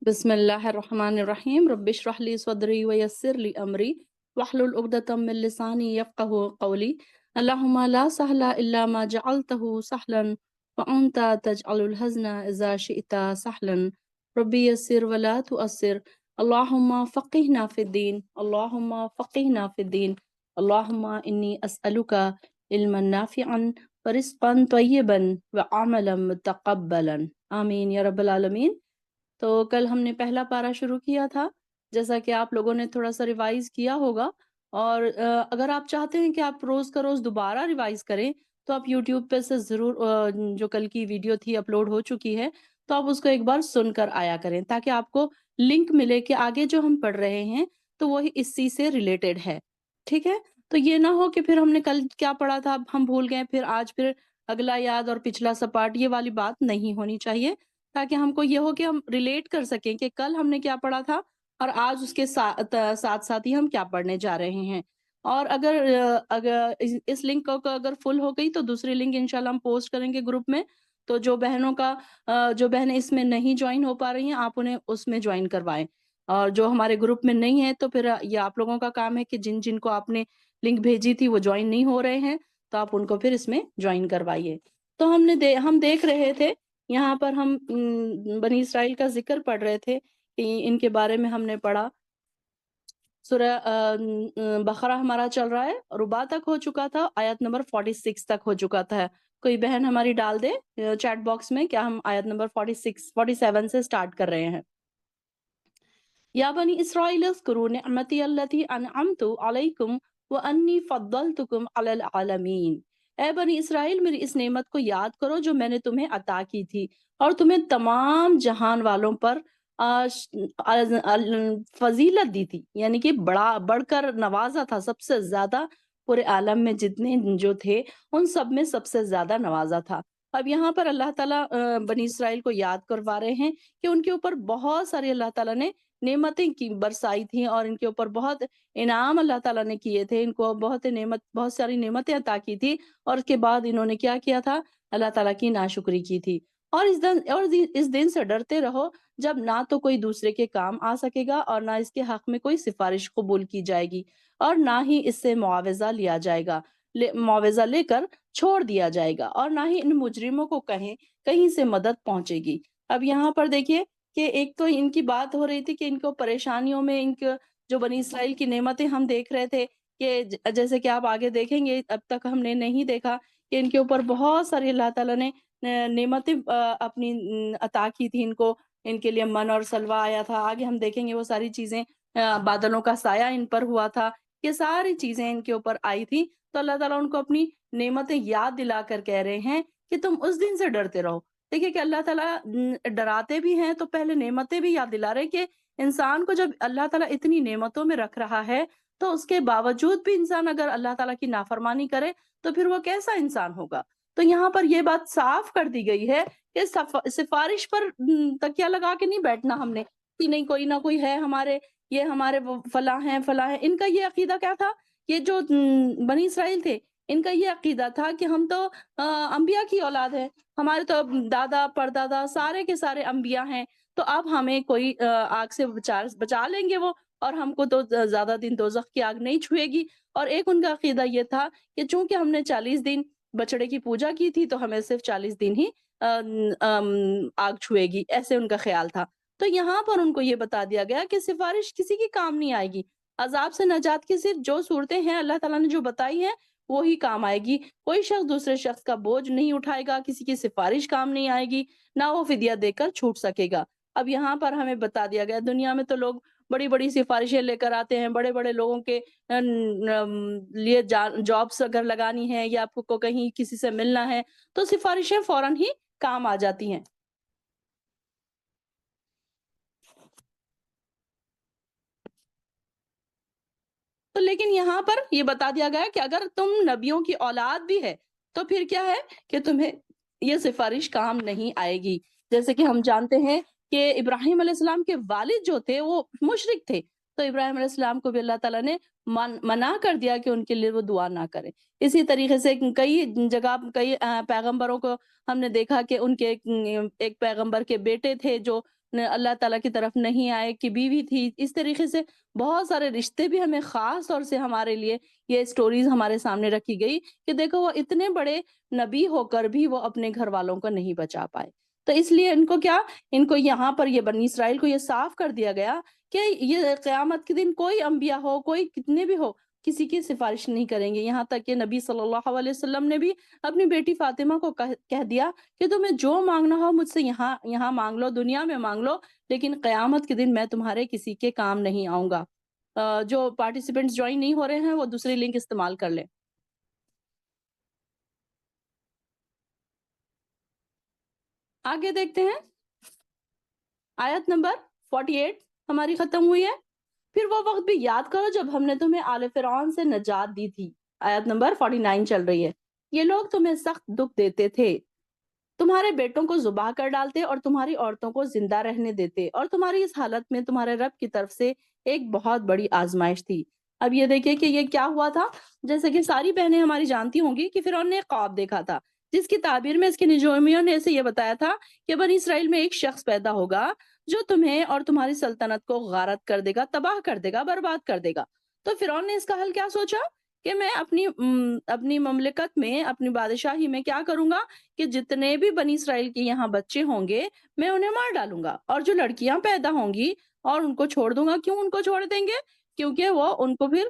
بسم اللہ الرحمن الرحیم رب اشرح لی صدری ویسر لی امری واحلل عقدۃ من لسانی یفقهوا قولی اللہم لا سہل الا ما جعلته سہلا وانت تجعل الحزن اذا شئت سہلا ربی یسر ولا تؤثر اللہم فقہنا فی الدین اللہم فقہنا فی الدین اللہم انی اسألک علما نافعا ورزقا طیبا وعملا متقبلا آمین یا رب العالمین۔ تو کل ہم نے پہلا پارہ شروع کیا تھا، جیسا کہ آپ لوگوں نے تھوڑا سا ریوائز کیا ہوگا، اور اگر آپ چاہتے ہیں کہ آپ روز کا روز دوبارہ ریوائز کریں تو آپ یوٹیوب پہ سے ضرور جو کل کی ویڈیو تھی اپلوڈ ہو چکی ہے تو آپ اس کو ایک بار سن کر آیا کریں، تاکہ آپ کو لنک ملے کہ آگے جو ہم پڑھ رہے ہیں تو وہی اسی سے ریلیٹڈ ہے، ٹھیک ہے؟ تو یہ نہ ہو کہ پھر ہم نے کل کیا پڑھا تھا اب ہم بھول گئے، پھر آج پھر اگلا یاد اور پچھلا سپاٹ، یہ والی بات نہیں ہونی چاہیے، تاکہ ہم کو یہ ہو کہ ہم ریلیٹ کر سکیں کہ کل ہم نے کیا پڑھا تھا اور آج اس کے ساتھ ساتھ ہی ہم کیا پڑھنے جا رہے ہیں۔ اور اگر اس لنک کو اگر فل ہو گئی تو دوسری لنک انشاءاللہ ہم پوسٹ کریں گے گروپ میں، تو جو بہنیں اس میں نہیں جوائن ہو پا رہی ہیں آپ انہیں اس میں جوائن کروائیں، اور جو ہمارے گروپ میں نہیں ہے تو پھر یہ آپ لوگوں کا کام ہے کہ جن جن کو آپ نے لنک بھیجی تھی وہ جوائن نہیں ہو رہے ہیں تو آپ ان کو پھر اس میں جوائن کروائیے۔ تو ہم دیکھ رہے تھے یہاں پر ہم بنی اسرائیل کا ذکر پڑھ رہے تھے کہ ان کے بارے میں ہم نے پڑھا۔ سورہ بقرہ ہمارا چل رہا ہے، ربا تک ہو چکا تھا، آیت نمبر 46 تک ہو چکا تھا۔ کوئی بہن ہماری ڈال دے چیٹ باکس میں کیا ہم آیت نمبر 47 سے سٹارٹ کر رہے ہیں۔ یا بنی اسرائیل اذکروا نعمتی التی انعمت علیکم وانی فضلتکم علی العالمین۔ اے بنی اسرائیل میری اس نعمت کو یاد کرو جو میں نے تمہیں عطا کی تھی اور تمہیں تمام جہان والوں پر فضیلت دی تھی، یعنی کہ بڑھ کر نوازا تھا، سب سے زیادہ پورے عالم میں جتنے جو تھے ان سب میں سب سے زیادہ نوازا تھا۔ اب یہاں پر اللہ تعالیٰ بنی اسرائیل کو یاد کروا رہے ہیں کہ ان کے اوپر بہت ساری اللہ تعالیٰ نے نعمتیں کی برسائی تھیں، اور ان کے اوپر بہت انعام اللہ تعالیٰ نے کیے تھے، ان کو بہت ساری نعمتیں عطا کی تھی، اور اس کے بعد انہوں نے کیا کیا تھا؟ اللہ تعالیٰ کی ناشکری کی تھی۔ اور اس دن سے ڈرتے رہو جب نہ تو کوئی دوسرے کے کام آ سکے گا اور نہ اس کے حق میں کوئی سفارش قبول کی جائے گی، اور نہ ہی اس سے معاوضہ لیا جائے گا، معاوضہ لے کر چھوڑ دیا جائے گا، اور نہ ہی ان مجرموں کو کہیں سے مدد پہنچے گی۔ اب یہاں پر دیکھیے کہ ایک تو ان کی بات ہو رہی تھی کہ ان کو پریشانیوں میں ان کے جو بنی اسرائیل کی نعمتیں ہم دیکھ رہے تھے کہ جیسے کہ آپ آگے دیکھیں گے، اب تک ہم نے نہیں دیکھا کہ ان کے اوپر بہت ساری اللہ تعالیٰ نے نعمتیں اپنی عطا کی تھی ان کو، ان کے لیے من اور سلوہ آیا تھا، آگے ہم دیکھیں گے وہ ساری چیزیں، بادلوں کا سایہ ان پر ہوا تھا، یہ ساری چیزیں ان کے اوپر آئی تھی، تو اللہ تعالیٰ ان کو اپنی نعمتیں یاد دلا کر کہہ رہے ہیں کہ تم اس دن سے ڈرتے رہو۔ دیکھیے کہ اللہ تعالیٰ ڈراتے بھی ہیں تو پہلے نعمتیں بھی یاد دلا رہے کہ انسان کو جب اللہ تعالیٰ اتنی نعمتوں میں رکھ رہا ہے تو اس کے باوجود بھی انسان اگر اللہ تعالیٰ کی نافرمانی کرے تو پھر وہ کیسا انسان ہوگا۔ تو یہاں پر یہ بات صاف کر دی گئی ہے کہ سفارش پر تکیہ لگا کے نہیں بیٹھنا ہم نے کہ نہیں کوئی نہ کوئی ہے ہمارے وہ فلاں ہیں فلاں ہیں۔ ان کا یہ عقیدہ کیا تھا؟ یہ جو بنی اسرائیل تھے ان کا یہ عقیدہ تھا کہ ہم تو انبیاء کی اولاد ہے، ہمارے تو دادا پردادا سارے کے سارے انبیاء ہیں، تو اب ہمیں کوئی آگ سے بچا لیں گے وہ، اور ہم کو تو زیادہ دن دوزخ کی آگ نہیں چھوئے گی۔ اور ایک ان کا عقیدہ یہ تھا کہ چونکہ ہم نے 40 دن بچڑے کی پوجا کی تھی تو ہمیں صرف 40 دن ہی آگ چھوئے گی، ایسے ان کا خیال تھا۔ تو یہاں پر ان کو یہ بتا دیا گیا کہ سفارش کسی کی کام نہیں آئے گی، عذاب سے نجات کی صرف جو صورتیں ہیں اللہ تعالیٰ نے جو بتائی ہیں وہی کام آئے گی۔ کوئی شخص دوسرے شخص کا بوجھ نہیں اٹھائے گا، کسی کی سفارش کام نہیں آئے گی، نہ وہ فدیہ دے کر چھوٹ سکے گا۔ اب یہاں پر ہمیں بتا دیا گیا دنیا میں تو لوگ بڑی بڑی سفارشیں لے کر آتے ہیں، بڑے بڑے لوگوں کے لیے جابس اگر لگانی ہے یا آپ کو کہیں کسی سے ملنا ہے تو سفارشیں فوراً ہی کام آ جاتی ہیں۔ تو لیکن یہاں پر یہ بتا دیا گیا کہ اگر تم نبیوں کی اولاد بھی ہے تو پھر کیا ہے کہ تمہیں یہ سفارش کام نہیں آئے گی۔ جیسے کہ ہم جانتے ہیں کہ ابراہیم علیہ السلام کے والد جو تھے وہ مشرک تھے، تو ابراہیم علیہ السلام کو بھی اللہ تعالیٰ نے منع کر دیا کہ ان کے لیے وہ دعا نہ کریں۔ اسی طریقے سے کئی جگہ کئی پیغمبروں کو ہم نے دیکھا کہ ان کے ایک پیغمبر کے بیٹے تھے جو اللہ تعالیٰ کی طرف نہیں آئے، کہ بیوی تھی، اس طریقے سے بہت سارے رشتے بھی ہمیں خاص طور سے ہمارے لیے یہ سٹوریز ہمارے سامنے رکھی گئی کہ دیکھو وہ اتنے بڑے نبی ہو کر بھی وہ اپنے گھر والوں کو نہیں بچا پائے۔ تو اس لیے ان کو یہاں پر یہ بنی اسرائیل کو یہ صاف کر دیا گیا کہ یہ قیامت کے دن کوئی انبیاء ہو، کوئی کتنے بھی ہو، کسی کی سفارش نہیں کریں گے۔ یہاں تک کہ نبی صلی اللہ علیہ وسلم نے بھی اپنی بیٹی فاطمہ کو کہہ دیا کہ تمہیں جو مانگنا ہو مجھ سے یہاں یہاں مانگ لو، دنیا میں مانگ لو، لیکن قیامت کے دن میں تمہارے کسی کے کام نہیں آؤں گا۔ جو پارٹیسپینٹس جوائن نہیں ہو رہے ہیں وہ دوسری لنک استعمال کر لیں۔ آگے دیکھتے ہیں، آیت نمبر 48 ہماری ختم ہوئی ہے۔ پھر وہ وقت بھی یاد کرو جب ہم نے تمہیں آل فرعون سے نجات دی تھی۔ آیت نمبر 49 چل رہی ہے۔ یہ لوگ تمہیں سخت دکھ دیتے تھے، تمہارے بیٹوں کو ذبح کر ڈالتے اور تمہاری عورتوں کو زندہ رہنے دیتے، اور تمہاری اس حالت میں تمہارے رب کی طرف سے ایک بہت بڑی آزمائش تھی۔ اب یہ دیکھیں کہ یہ کیا ہوا تھا۔ جیسے کہ ساری بہنیں ہماری جانتی ہوں گی کہ فرعون نے ایک خواب دیکھا تھا، جس کی تعبیر میں اس کے نجومیوں نے اسے یہ بتایا تھا کہ بنی اسرائیل میں ایک شخص پیدا ہوگا جو تمہیں اور تمہاری سلطنت کو غارت کر دے گا، تباہ کر دے گا، برباد کر دے گا۔ تو فرعون نے اس کا حل کیا سوچا کہ میں اپنی مملکت میں، اپنی بادشاہی میں کیا کروں گا کہ جتنے بھی بنی اسرائیل کے یہاں بچے ہوں گے میں انہیں مار ڈالوں گا، اور جو لڑکیاں پیدا ہوں گی اور ان کو چھوڑ دوں گا۔ کیوں ان کو چھوڑ دیں گے؟ کیونکہ وہ ان کو پھر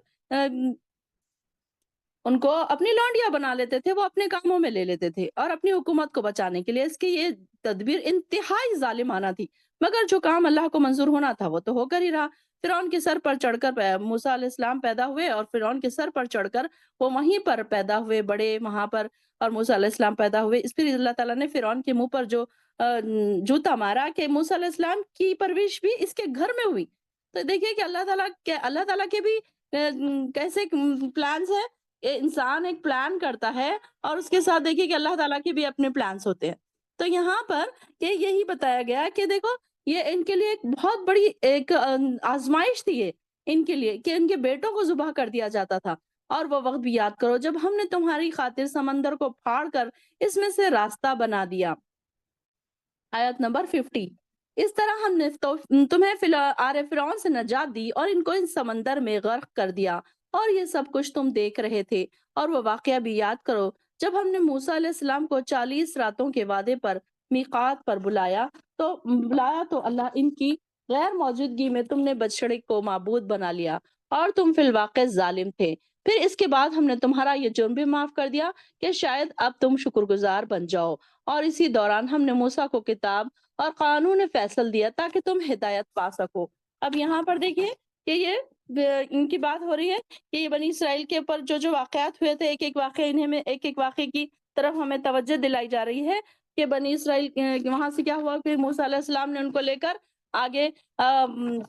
ان کو اپنی لونڈیاں بنا لیتے تھے، وہ اپنے کاموں میں لے لیتے تھے، اور اپنی حکومت کو بچانے کے لیے اس کی یہ تدبیر انتہائی ظالمانہ تھی۔ مگر جو کام اللہ کو منظور ہونا تھا وہ تو ہو کر ہی رہا۔ فرعون کے سر پر چڑھ کر موسیٰ علیہ السلام پیدا ہوئے، اور فرعون کے سر پر چڑھ کر وہ وہیں پر پیدا ہوئے، بڑے وہاں پر، اور موسیٰ علیہ السلام پیدا ہوئے۔ اس پھر اللہ تعالیٰ نے فرعون کے منہ پر جو جوتا مارا کہ موسیٰ علیہ السلام کی پرورش بھی اس کے گھر میں ہوئی۔ تو دیکھیے کہ اللہ تعالیٰ کے بھی کیسے پلانز ہیں۔ انسان ایک پلان کرتا ہے اور اس کے ساتھ دیکھیے کہ اللہ تعالیٰ کے بھی اپنے پلانس ہوتے ہیں۔ تو یہاں پر یہ یہی بتایا گیا کہ دیکھو یہ ان کے لیے ایک بہت بڑی ایک آزمائش تھی یہ ان کے لیے، کہ ان کے بیٹوں کو ذبح کر دیا جاتا تھا۔ اور وہ وقت بھی یاد کرو جب ہم نے تمہاری خاطر سمندر کو پھاڑ کر اس میں سے راستہ بنا دیا۔ آیت نمبر 50۔ اس طرح ہم نے تمہیں آر فرعون سے نجات دی اور ان کو اس سمندر میں غرق کر دیا، اور یہ سب کچھ تم دیکھ رہے تھے۔ اور وہ واقعہ بھی یاد کرو جب ہم نے موسیٰ علیہ السلام کو 40 راتوں کے وعدے پر میقات پر بلایا تو اللہ ان کی غیر موجودگی میں تم نے بچڑے کو معبود بنا لیا، اور تم فی الواقع ظالم تھے۔ پھر اس کے بعد ہم نے تمہارا یہ جرم بھی معاف کر دیا کہ شاید اب تم شکر گزار بن جاؤ، اور اسی دوران ہم نے موسیٰ کو کتاب اور قانون فیصل دیا تاکہ تم ہدایت پا سکو۔ اب یہاں پر دیکھیے کہ یہ ان کی بات ہو رہی ہے کہ یہ بنی اسرائیل کے اوپر جو واقعات ہوئے تھے، ایک ایک واقعے کی طرف ہمیں توجہ دلائی جا رہی ہے کہ بنی اسرائیل وہاں سے کیا ہوا کہ موسیٰ علیہ السلام نے ان کو لے کر آگے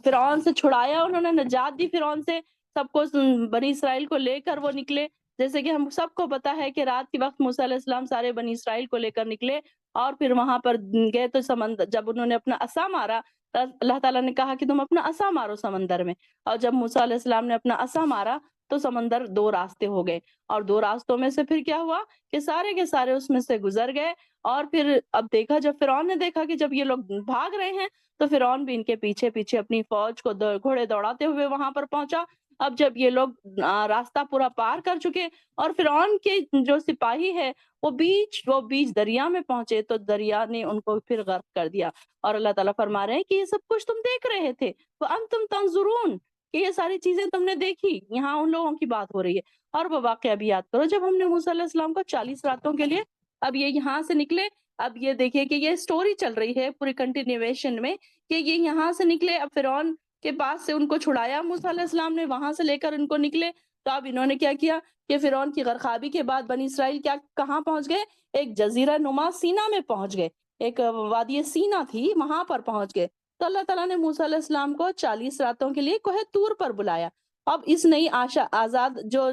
فرعون سے چھڑایا، انہوں نے نجات دی فرعون سے، سب کو بنی اسرائیل کو لے کر وہ نکلے۔ جیسے کہ ہم سب کو پتا ہے کہ رات کے وقت موسیٰ علیہ السلام سارے بنی اسرائیل کو لے کر نکلے، اور پھر وہاں پر گئے تو سمندر، جب انہوں نے اپنا عصا مارا تو اللہ تعالیٰ نے کہا کہ تم اپنا عصا مارو سمندر میں، اور جب موسیٰ علیہ السلام نے اپنا عصا مارا تو سمندر 2 راستے ہو گئے، اور 2 راستوں میں سے پھر کیا ہوا کہ سارے کے سارے اس میں سے گزر گئے۔ اور پھر اب دیکھا، جب فرعون نے دیکھا کہ جب یہ لوگ بھاگ رہے ہیں تو فرعون بھی ان کے پیچھے پیچھے اپنی فوج کو گھوڑے دوڑاتے ہوئے وہاں پر پہنچا۔ اب جب یہ لوگ راستہ پورا پار کر چکے اور فرعون کے جو سپاہی ہے وہ بیچ دریا میں پہنچے تو دریا نے ان کو پھر غرق کر دیا، اور اللہ تعالیٰ فرما رہے ہیں کہ یہ سب کچھ تم دیکھ رہے تھے، وَأَنْتُمْ تَنْظُرُونَ، کہ یہ ساری چیزیں تم نے دیکھی۔ یہاں ان لوگوں کی بات ہو رہی ہے۔ اور وہ واقعہ بھی یاد کرو جب ہم نے موسیٰ علیہ السلام کو 40 راتوں کے لیے، اب یہ یہاں سے نکلے، اب یہ دیکھیے کہ یہ سٹوری چل رہی ہے پوری کنٹینیویشن میں کہ یہ یہاں سے نکلے، اب فرعون کے پاس سے ان کو چھڑایا موسیٰ علیہ السلام نے، وہاں سے لے کر ان کو نکلے، تو اب انہوں نے کیا کیا کہ فرعون کی غرقابی کے بعد بنی اسرائیل کہاں پہنچ گئے؟ ایک جزیرہ نما سینا میں پہنچ گئے، ایک وادی سینا تھی وہاں پر پہنچ گئے۔ تو اللہ تعالیٰ نے موسیٰ علیہ السلام کو 40 راتوں کے لیے کوہ طور پر بلایا۔ اب اس نئی آزاد جو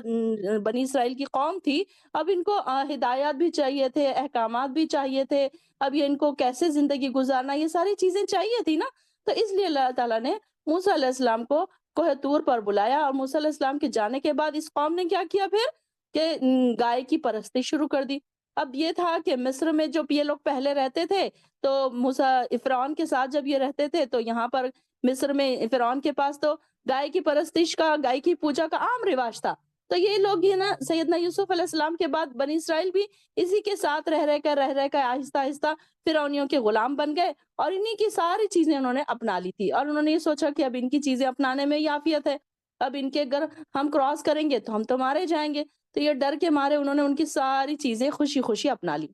بنی اسرائیل کی قوم تھی، اب ان کو ہدایات بھی چاہیے تھے، احکامات بھی چاہیے تھے، اب یہ ان کو کیسے زندگی گزارنا، یہ ساری چیزیں چاہیے تھی نا۔ تو اس لیے اللہ تعالیٰ نے موسیٰ علیہ السلام کو کوہ طور پر بلایا، اور موسیٰ علیہ السلام کے جانے کے بعد اس قوم نے کیا کیا پھر کہ گائے کی پرستی شروع کر دی۔ اب یہ تھا کہ مصر میں جب یہ لوگ پہلے رہتے تھے تو موسیٰ فرعون کے ساتھ جب یہ رہتے تھے تو یہاں پر مصر میں فرعون کے پاس تو گائے کی پرستش کا، گائے کی پوجا کا عام رواج تھا۔ تو یہ لوگ یہ نا سیدنا یوسف علیہ السلام کے بعد بنی اسرائیل بھی اسی کے ساتھ رہ کر آہستہ آہستہ فرعونیوں کے غلام بن گئے، اور انہی کی ساری چیزیں انہوں نے اپنا لی تھی، اور انہوں نے یہ سوچا کہ اب ان کی چیزیں اپنانے میں ہی عافیت ہے، اب ان کے اگر ہم کراس کریں گے تو ہم تو مارے جائیں گے۔ تو یہ ڈر کے مارے انہوں نے ان کی ساری چیزیں خوشی خوشی اپنا لی،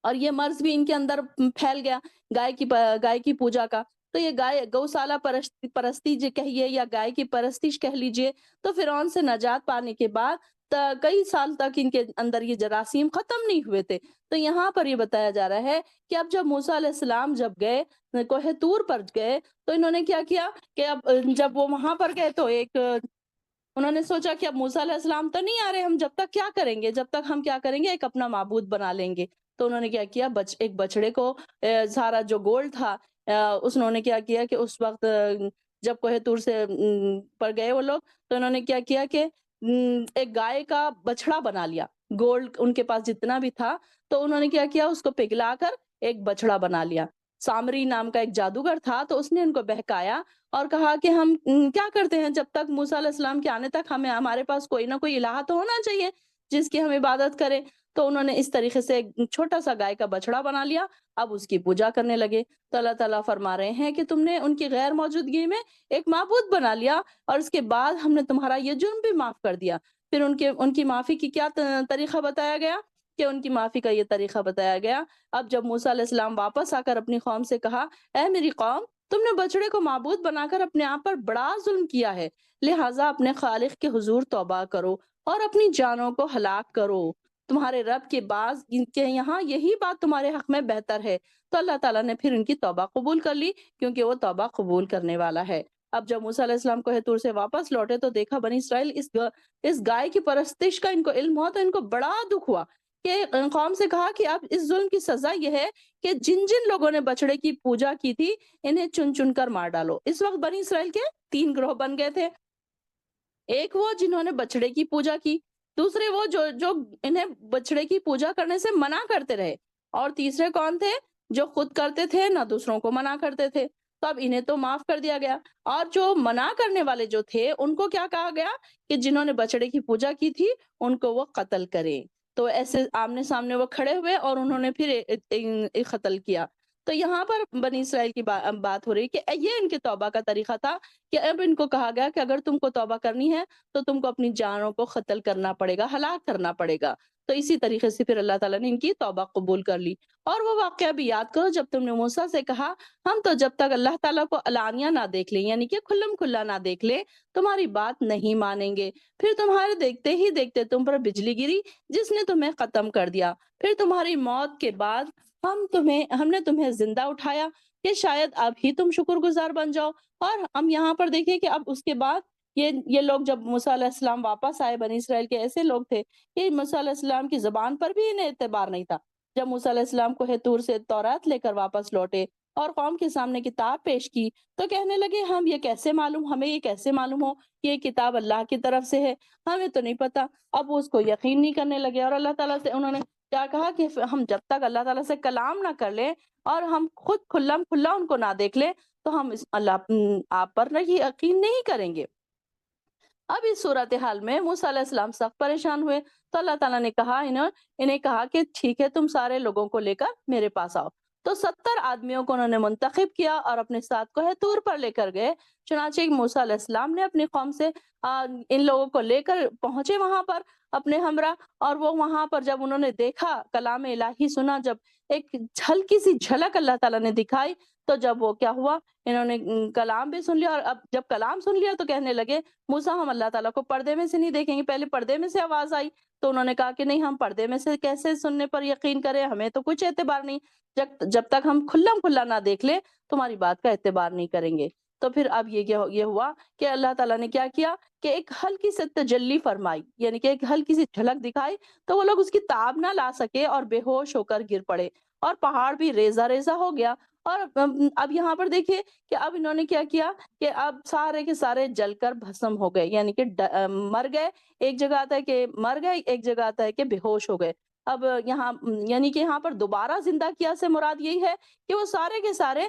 اور یہ مرض بھی ان کے اندر پھیل گیا گائے کی پوجا کا۔ تو یہ گائے گوشالہ پرستی جو کہیے یا گائے کی پرستش کہہ لیجئے، تو فرعون سے نجات پانے کے بعد کئی سال تک ان کے اندر یہ جراثیم ختم نہیں ہوئے تھے۔ تو یہاں پر یہ بتایا جا رہا ہے کہ اب جب موسیٰ علیہ السلام جب گئے کوہ طور پر گئے، تو انہوں نے کیا کیا کہ اب جب وہ وہاں پر گئے تو انہوں نے سوچا کہ اب موسیٰ علیہ السلام تو نہیں آ رہے، ہم جب تک کیا کریں گے، جب تک ہم کیا کریں گے، ایک اپنا معبود بنا لیں گے۔ تو انہوں نے کیا کیا، ایک بچڑے کو سارا جو گولڈ تھا انہوں نے کیا کیا کہ اس وقت جب کوہ طور سے پر گئے وہ لوگ، تو انہوں نے کیا کیا کہ ایک گائے کا بچڑا بنا لیا، گولڈ ان کے پاس جتنا بھی تھا، تو انہوں نے کیا کیا، اس کو پگھلا کر ایک بچڑا بنا لیا۔ سامری نام کا ایک جادوگر تھا، تو اس نے ان کو بہکایا اور کہا کہ ہم کیا کرتے ہیں، جب تک موسیٰ علیہ السلام کے آنے تک ہمارے پاس کوئی نہ کوئی الہ تو ہونا چاہیے جس کی ہم عبادت کریں۔ تو انہوں نے اس طریقے سے ایک چھوٹا سا گائے کا بچڑا بنا لیا، اب اس کی پوجا کرنے لگے۔ تو اللہ تعالیٰ فرما رہے ہیں کہ تم نے ان کی غیر موجودگی میں ایک معبود بنا لیا، اور اس کے بعد ہم نے تمہارا یہ جرم بھی معاف کر دیا۔ پھر ان کی معافی کی کیا طریقہ بتایا گیا، کہ ان کی معافی کا یہ طریقہ بتایا گیا، اب جب موسیٰ علیہ السلام واپس آ کر اپنی قوم سے کہا، اے میری قوم، تم نے بچڑے کو معبود بنا کر اپنے آپ پر بڑا ظلم کیا ہے، لہٰذا اپنے خالق کے حضور توبہ کرو اور اپنی جانوں کو ہلاک کرو، تمہارے رب کے بعد ان کے یہاں یہی بات تمہارے حق میں بہتر ہے۔ تو اللہ تعالیٰ نے پھر ان کی توبہ قبول کر لی، کیونکہ وہ توبہ قبول کرنے والا ہے۔ اب جب موسیٰ علیہ السلام کوہ طور سے واپس لوٹے تو دیکھا بنی اسرائیل اس گائے کی پرستش کا ان کو علم ہوا، تو ان کو بڑا دکھ ہوا کہ قوم سے کہا کہ اب اس ظلم کی سزا یہ ہے کہ جن جن لوگوں نے بچڑے کی پوجا کی تھی انہیں چن چن کر مار ڈالو۔ اس وقت بنی اسرائیل کے 3 گروہ بن گئے تھے، ایک وہ جنہوں نے بچڑے کی پوجا کی، دوسرے وہ جو انہیں بچڑے کی پوجا کرنے سے منع کرتے رہے، اور تیسرے کون تھے، جو خود کرتے تھے نہ دوسروں کو منع کرتے تھے۔ تو اب انہیں تو معاف کر دیا گیا، اور جو منع کرنے والے جو تھے ان کو کیا کہا گیا کہ جنہوں نے بچڑے کی پوجا کی تھی ان کو وہ قتل کریں۔ تو ایسے آمنے سامنے وہ کھڑے ہوئے اور انہوں نے پھر ایک قتل کیا۔ تو یہاں پر بنی اسرائیل کی بات ہو رہی کہ یہ ان کے توبہ کا طریقہ تھا، کہ اب ان کو کہا گیا کہ اگر تم کو توبہ کرنی ہے تو تم کو اپنی جانوں کو قتل کرنا پڑے گا، ہلاک کرنا پڑے گا۔ تو اسی طریقے سے پھر اللہ تعالیٰ نے ان کی توبہ قبول کر لی۔ اور وہ واقعہ بھی یاد کرو جب تم نے موسیٰ سے کہا، ہم تو جب تک اللہ تعالیٰ کو علانیہ نہ دیکھ لیں، یعنی کہ کھلم کھلا نہ دیکھ لیں، تمہاری بات نہیں مانیں گے۔ پھر تمہارے دیکھتے ہی دیکھتے تم پر بجلی گری جس نے تمہیں ختم کر دیا، پھر تمہاری موت کے بعد ہم نے تمہیں زندہ اٹھایا کہ شاید اب ہی تم شکر گزار بن جاؤ۔ اور ہم یہاں پر دیکھیں کہ اب اس کے بعد یہ لوگ جب موسیٰ علیہ السلام واپس آئے، بنی اسرائیل کے ایسے لوگ تھے کہ موسیٰ علیہ السلام کی زبان پر بھی انہیں اعتبار نہیں تھا۔ جب موسیٰ علیہ السلام کوہ طور سے تورات لے کر واپس لوٹے اور قوم کے سامنے کتاب پیش کی، تو کہنے لگے ہمیں یہ کیسے معلوم ہو کہ یہ کتاب اللہ کی طرف سے ہے، ہمیں تو نہیں پتا۔ اب وہ اس کو یقین نہیں کرنے لگے، اور اللہ تعالیٰ سے انہوں نے کیا کہا کہ ہم جب تک اللہ تعالیٰ سے کلام نہ کر لیں اور ہم خود کھلم کھلا ان کو نہ دیکھ لیں تو ہم اللہ آپ پر یقین نہیں کریں گے۔ اب اس صورتحال میں موسیٰ علیہ السلام سخت پریشان ہوئے، تو اللہ تعالیٰ نے کہا انہیں کہا کہ ٹھیک ہے، تم سارے لوگوں کو لے کر میرے پاس آؤ۔ تو 70 آدمیوں کو انہوں نے منتخب کیا اور اپنے ساتھ کوہ طور پر لے کر گئے۔ چنانچہ موسیٰ علیہ السلام نے اپنی قوم سے ان لوگوں کو لے کر پہنچے وہاں پر اپنے ہمراہ، اور وہ وہاں پر جب انہوں نے دیکھا، کلام الہی سنا، جب ایک ہلکی سی جھلک اللہ تعالیٰ نے دکھائی، تو جب وہ کیا ہوا، انہوں نے کلام بھی سن لیا، اور اب جب کلام سن لیا تو کہنے لگے موسیٰ ہم اللہ تعالیٰ کو پردے میں سے نہیں دیکھیں گے۔ پہلے پردے میں سے آواز آئی تو انہوں نے کہا کہ نہیں، ہم پردے میں سے کیسے سننے پر یقین کریں، ہمیں تو کچھ اعتبار نہیں، جب تک ہم کھلم کھلا نہ دیکھ لیں تمہاری بات کا اعتبار نہیں کریں گے۔ تو پھر اب یہ ہوا کہ اللہ تعالیٰ نے کیا کیا کہ ایک ہلکی سے تجلی فرمائی، یعنی کہ ایک ہلکی سی جھلک دکھائی، تو وہ لوگ اس کی تاب نہ لا سکے اور بے ہوش ہو کر گر پڑے، اور پہاڑ بھی ریزہ ریزہ ہو گیا۔ اور اب یہاں پر دیکھیے کہ اب انہوں نے کیا کیا کہ اب سارے کے سارے جل کر بھسم ہو گئے، یعنی کہ مر گئے۔ ایک جگہ آتا ہے کہ مر گئے، ایک جگہ آتا ہے کہ بے ہوش ہو گئے۔ اب یہاں یعنی کہ یہاں پر دوبارہ زندہ کیا سے مراد یہی ہے کہ وہ سارے کے سارے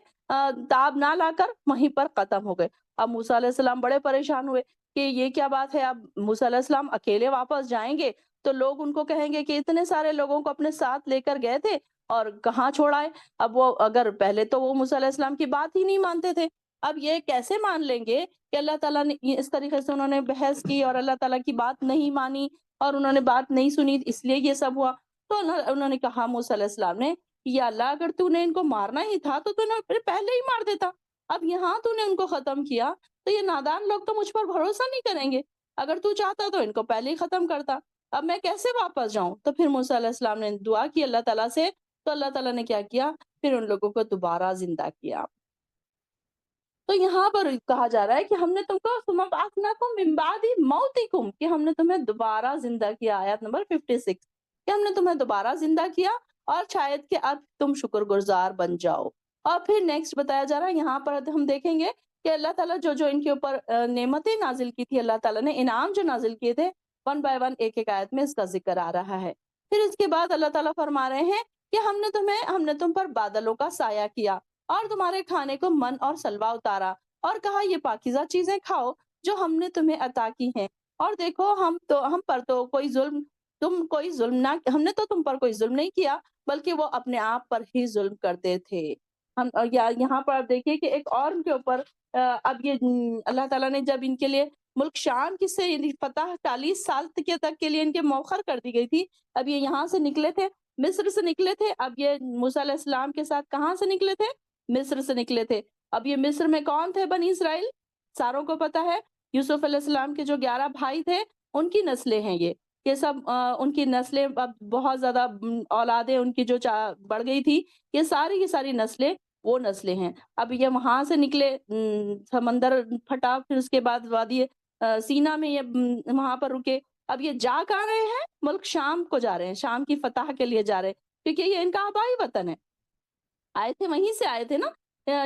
تاب نہ لا کر وہیں پر ختم ہو گئے۔ اب موسیٰ علیہ السلام بڑے پریشان ہوئے کہ یہ کیا بات ہے، اب موسیٰ علیہ السلام اکیلے واپس جائیں گے تو لوگ ان کو کہیں گے کہ اتنے سارے لوگوں کو اپنے ساتھ لے کر گئے تھے اور کہاں چھوڑائے۔ اب وہ اگر پہلے تو وہ موسیٰ علیہ السلام کی بات ہی نہیں مانتے تھے، اب یہ کیسے مان لیں گے کہ اللہ تعالیٰ نے اس طریقے سے انہوں نے بحث کی اور اللہ تعالیٰ کی بات نہیں مانی اور انہوں نے بات نہیں سنی، اس لیے یہ سب ہوا۔ تو انہوں نے کہا موسیٰ علیہ السلام نے، یا اللہ اگر تو نے ان کو مارنا ہی تھا تو نے پہلے ہی مار دیتا، اب یہاں تو نے ان کو ختم کیا تو یہ نادان لوگ تو مجھ پر بھروسہ نہیں کریں گے، اگر تو چاہتا تو ان کو پہلے ہی ختم کرتا، اب میں کیسے واپس جاؤں؟ تو پھر موسیٰ علیہ السلام نے دعا کی اللہ تعالیٰ سے، تو اللہ تعالیٰ نے کیا کیا، پھر ان لوگوں کو دوبارہ زندہ کیا۔ تو یہاں پر کہا جا رہا ہے کہ ہم نے تم کو ثم بعثناکم من بعد موتکم، کہ ہم نے تمہیں دوبارہ زندہ کیا، آیت نمبر 56، کہ ہم نے تمہیں دوبارہ زندہ کیا اور شاید کہ اب تم شکر گزار بن جاؤ۔ اور پھر نیکسٹ بتایا جا رہا ہے، یہاں پر ہم دیکھیں گے کہ اللہ تعالیٰ جو ان کے اوپر نعمتیں نازل کی تھی، اللہ تعالیٰ نے انعام جو نازل کیے تھے، ون بائی ون ایک ایک آیت میں اس کا ذکر آ رہا ہے۔ پھر اس کے بعد اللہ تعالیٰ فرما رہے ہیں کہ ہم نے تم پر بادلوں کا سایہ کیا اور تمہارے کھانے کو من اور سلوا اتارا اور کہا یہ پاکیزہ چیزیں کھاؤ جو ہم نے تمہیں عطا کی ہیں، اور دیکھو ہم پر تو کوئی ظلم نہ، ہم نے تو تم پر کوئی ظلم نہیں کیا بلکہ وہ اپنے آپ پر ہی ظلم کرتے تھے۔ ہم یہاں پر آپ دیکھیے کہ ایک اور ان کے اوپر اب یہ اللہ تعالیٰ نے جب ان کے لیے ملک شام کی سے فتح 40 سال تک کے لیے ان کے موخر کر دی گئی تھی، اب یہ یہاں سے نکلے تھے، مصر سے نکلے تھے، اب یہ موسیٰ علیہ السلام کے ساتھ کہاں سے نکلے تھے؟ مصر سے نکلے تھے۔ اب یہ مصر میں کون تھے؟ بنی اسرائیل، ساروں کو پتا ہے، یوسف علیہ السلام کے جو 11 بھائی تھے ان کی نسلیں ہیں یہ سب ان کی نسلیں اب بہت زیادہ اولادیں ان کی جو بڑھ گئی تھی، یہ ساری نسلیں وہ نسلیں ہیں۔ اب یہ وہاں سے نکلے، سمندر پھٹا، پھر اس کے بعد وادی سینا میں یہ وہاں پر رکے، اب یہ جا کہاں رہے ہیں؟ ملک شام کو جا رہے ہیں، شام کی فتح کے لیے جا رہے ہیں، کیونکہ یہ ان کا آبائی وطن ہے، آئے تھے وہیں سے آئے تھے نا،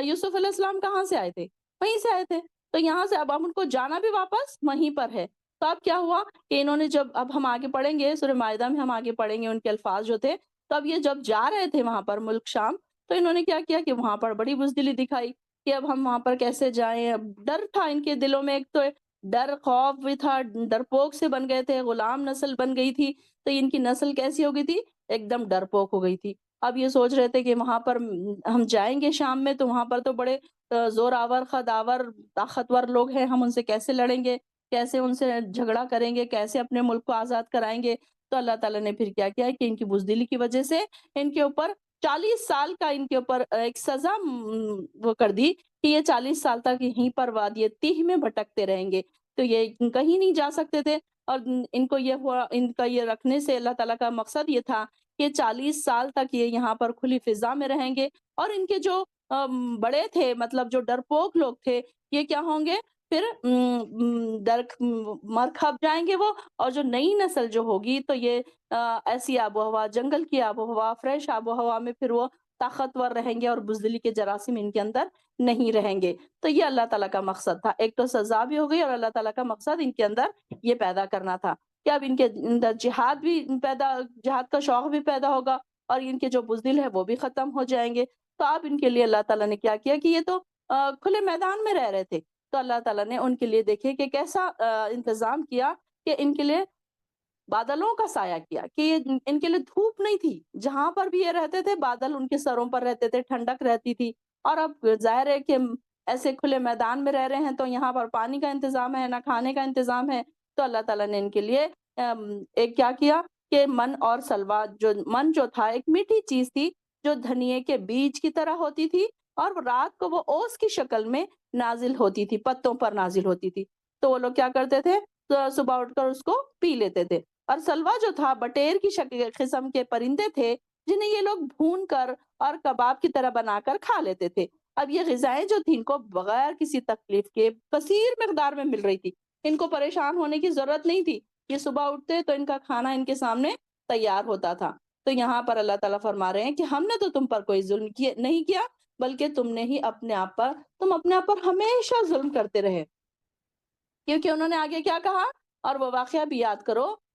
یوسف علیہ السلام کہاں سے آئے تھے؟ وہیں سے آئے تھے، تو یہاں سے اب ان کو جانا بھی واپس وہیں پر ہے۔ تو اب کیا ہوا کہ انہوں نے اب ہم آگے پڑھیں گے سورہ مائدہ میں، ہم آگے پڑھیں گے ان کے الفاظ جو تھے، تو اب یہ جب جا رہے تھے وہاں پر ملک شام، تو انہوں نے کیا کیا کہ وہاں پر بڑی بزدلی دکھائی کہ اب ہم وہاں پر کیسے جائیں، اب ڈر تھا ان کے دلوں میں، ایک تو ڈر خوف بھی تھا، ڈرپوک سے بن گئے تھے، غلام نسل بن گئی تھی، تو ان کی نسل کیسی ہو گئی تھی؟ ایک دم ڈرپوک ہو گئی تھی۔ اب یہ سوچ رہے تھے کہ وہاں پر ہم جائیں گے شام میں تو وہاں پر تو بڑے زور آور، خداور، طاقتور لوگ ہیں، ہم ان سے کیسے لڑیں گے، کیسے ان سے جھگڑا کریں گے، کیسے اپنے ملک کو آزاد کرائیں گے؟ تو اللہ تعالیٰ نے پھر کیا کیا کہ ان کی بزدلی کی وجہ سے ان کے اوپر 40 سال کا ان کے اوپر ایک سزا وہ کر دی کہ یہ 40 سال تک یہیں پر وادی تیہ میں بھٹکتے رہیں گے، تو یہ کہیں نہیں جا سکتے تھے۔ اور ان کو یہ ہوا، ان کا یہ رکھنے سے اللہ تعالیٰ کا مقصد یہ تھا کہ 40 سال تک یہ یہاں پر کھلی فضا میں رہیں گے، اور ان کے جو بڑے تھے، مطلب جو ڈرپوک لوگ تھے، یہ کیا ہوں گے پھر مر کھپ جائیں گے وہ، اور جو نئی نسل جو ہوگی تو یہ ایسی آب و ہوا، جنگل کی آب و ہوا، فریش آب و ہوا میں پھر وہ طاقتور رہیں گے اور بزدلی کے جراثیم ان کے اندر نہیں رہیں گے۔ تو یہ اللہ تعالیٰ کا مقصد تھا، ایک تو سزا بھی ہو گئی اور اللہ تعالیٰ کا مقصد ان کے اندر یہ پیدا کرنا تھا کہ اب ان کے اندر جہاد کا شوق بھی پیدا ہوگا اور ان کے جو بزدل ہے وہ بھی ختم ہو جائیں گے۔ تو اب ان کے لیے اللہ تعالیٰ نے کیا کیا کہ یہ تو کھلے میدان میں رہ رہے تھے، تو اللہ تعالیٰ نے ان کے لیے دیکھے کہ کیسا انتظام کیا کہ ان کے لیے بادلوں کا سایہ کیا، کہ یہ ان کے لیے دھوپ نہیں تھی، جہاں پر بھی یہ رہتے تھے بادل ان کے سروں پر رہتے تھے، ٹھنڈک رہتی تھی۔ اور اب ظاہر ہے کہ ایسے کھلے میدان میں رہ رہے ہیں تو یہاں پر پانی کا انتظام ہے، نہ کھانے کا انتظام ہے، تو اللہ تعالیٰ نے ان کے لیے ایک کیا کیا کہ من اور سلوا، من جو تھا ایک میٹھی چیز تھی جو دھنیے کے بیج کی طرح ہوتی تھی، اور رات کو وہ اوس کی شکل میں نازل ہوتی تھی، پتوں پر نازل ہوتی تھی، تو وہ لوگ کیا کرتے تھے، تو صبح اٹھ کر اس کو پی لیتے تھے۔ اور سلوا جو تھا بٹیر کی قسم کے پرندے تھے جنہیں یہ لوگ بھون کر اور کباب کی طرح بنا کر کھا لیتے تھے۔ اب یہ غذائیں جو تھیں ان کو بغیر کسی تکلیف کے کثیر مقدار میں مل رہی تھی، ان کو پریشان ہونے کی ضرورت نہیں تھی، یہ صبح اٹھتے تو ان کا کھانا ان کے سامنے تیار ہوتا تھا۔ تو یہاں پر اللہ تعالیٰ فرما رہے ہیں کہ ہم نے تو تم پر کوئی ظلم نہیں کیا، بلکہ تم نے ہی اپنے آپ پر ہمیشہ ظلم کرتے رہے، کیونکہ انہوں نے آگے کیا کہا، اور وہ واقعہ بھی یاد کرو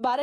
12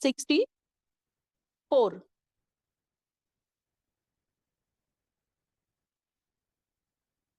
64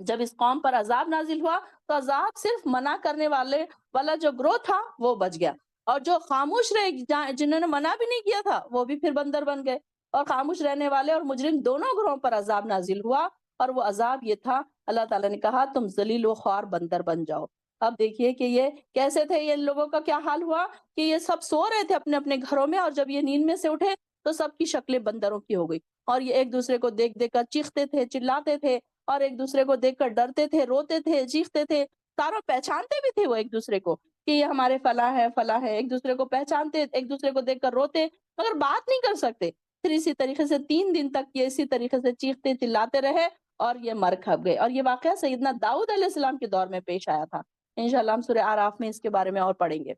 جب اس قوم پر عذاب نازل ہوا تو عذاب صرف منع کرنے والا جو گروہ تھا وہ بچ گیا، اور جو خاموش رہے جنہوں نے منع بھی نہیں کیا تھا وہ بھی پھر بندر بن گئے، اور خاموش رہنے والے اور مجرم دونوں گروہوں پر عذاب نازل ہوا، اور وہ عذاب یہ تھا، اللہ تعالیٰ نے کہا تم ذلیل و خوار بندر بن جاؤ۔ اب دیکھیے کہ یہ کیسے تھے، یہ لوگوں کا کیا حال ہوا کہ یہ سب سو رہے تھے اپنے اپنے گھروں میں، اور جب یہ نیند میں سے اٹھے تو سب کی شکلیں بندروں کی ہو گئی، اور یہ ایک دوسرے کو دیکھ دیکھ کر چیختے تھے، چلاتے تھے، اور ایک دوسرے کو دیکھ کر ڈرتے تھے، روتے تھے، چیختے تھے، ساروں پہچانتے بھی تھے وہ ایک دوسرے کو کہ یہ ہمارے فلاں ہے فلاں ہے، ایک دوسرے کو پہچانتے، ایک دوسرے کو دیکھ کر روتے، مگر بات نہیں کر سکتے۔ پھر اسی طریقے سے 3 دن تک یہ اسی طریقے سے چیختے چلاتے رہے، اور یہ مر کھپ گئے، اور یہ واقعہ سیدنا داؤد علیہ السلام کے دور میں پیش آیا تھا۔ انشاءاللہ ہم سورہ آراف میں اس کے بارے میں اور پڑھیں گے۔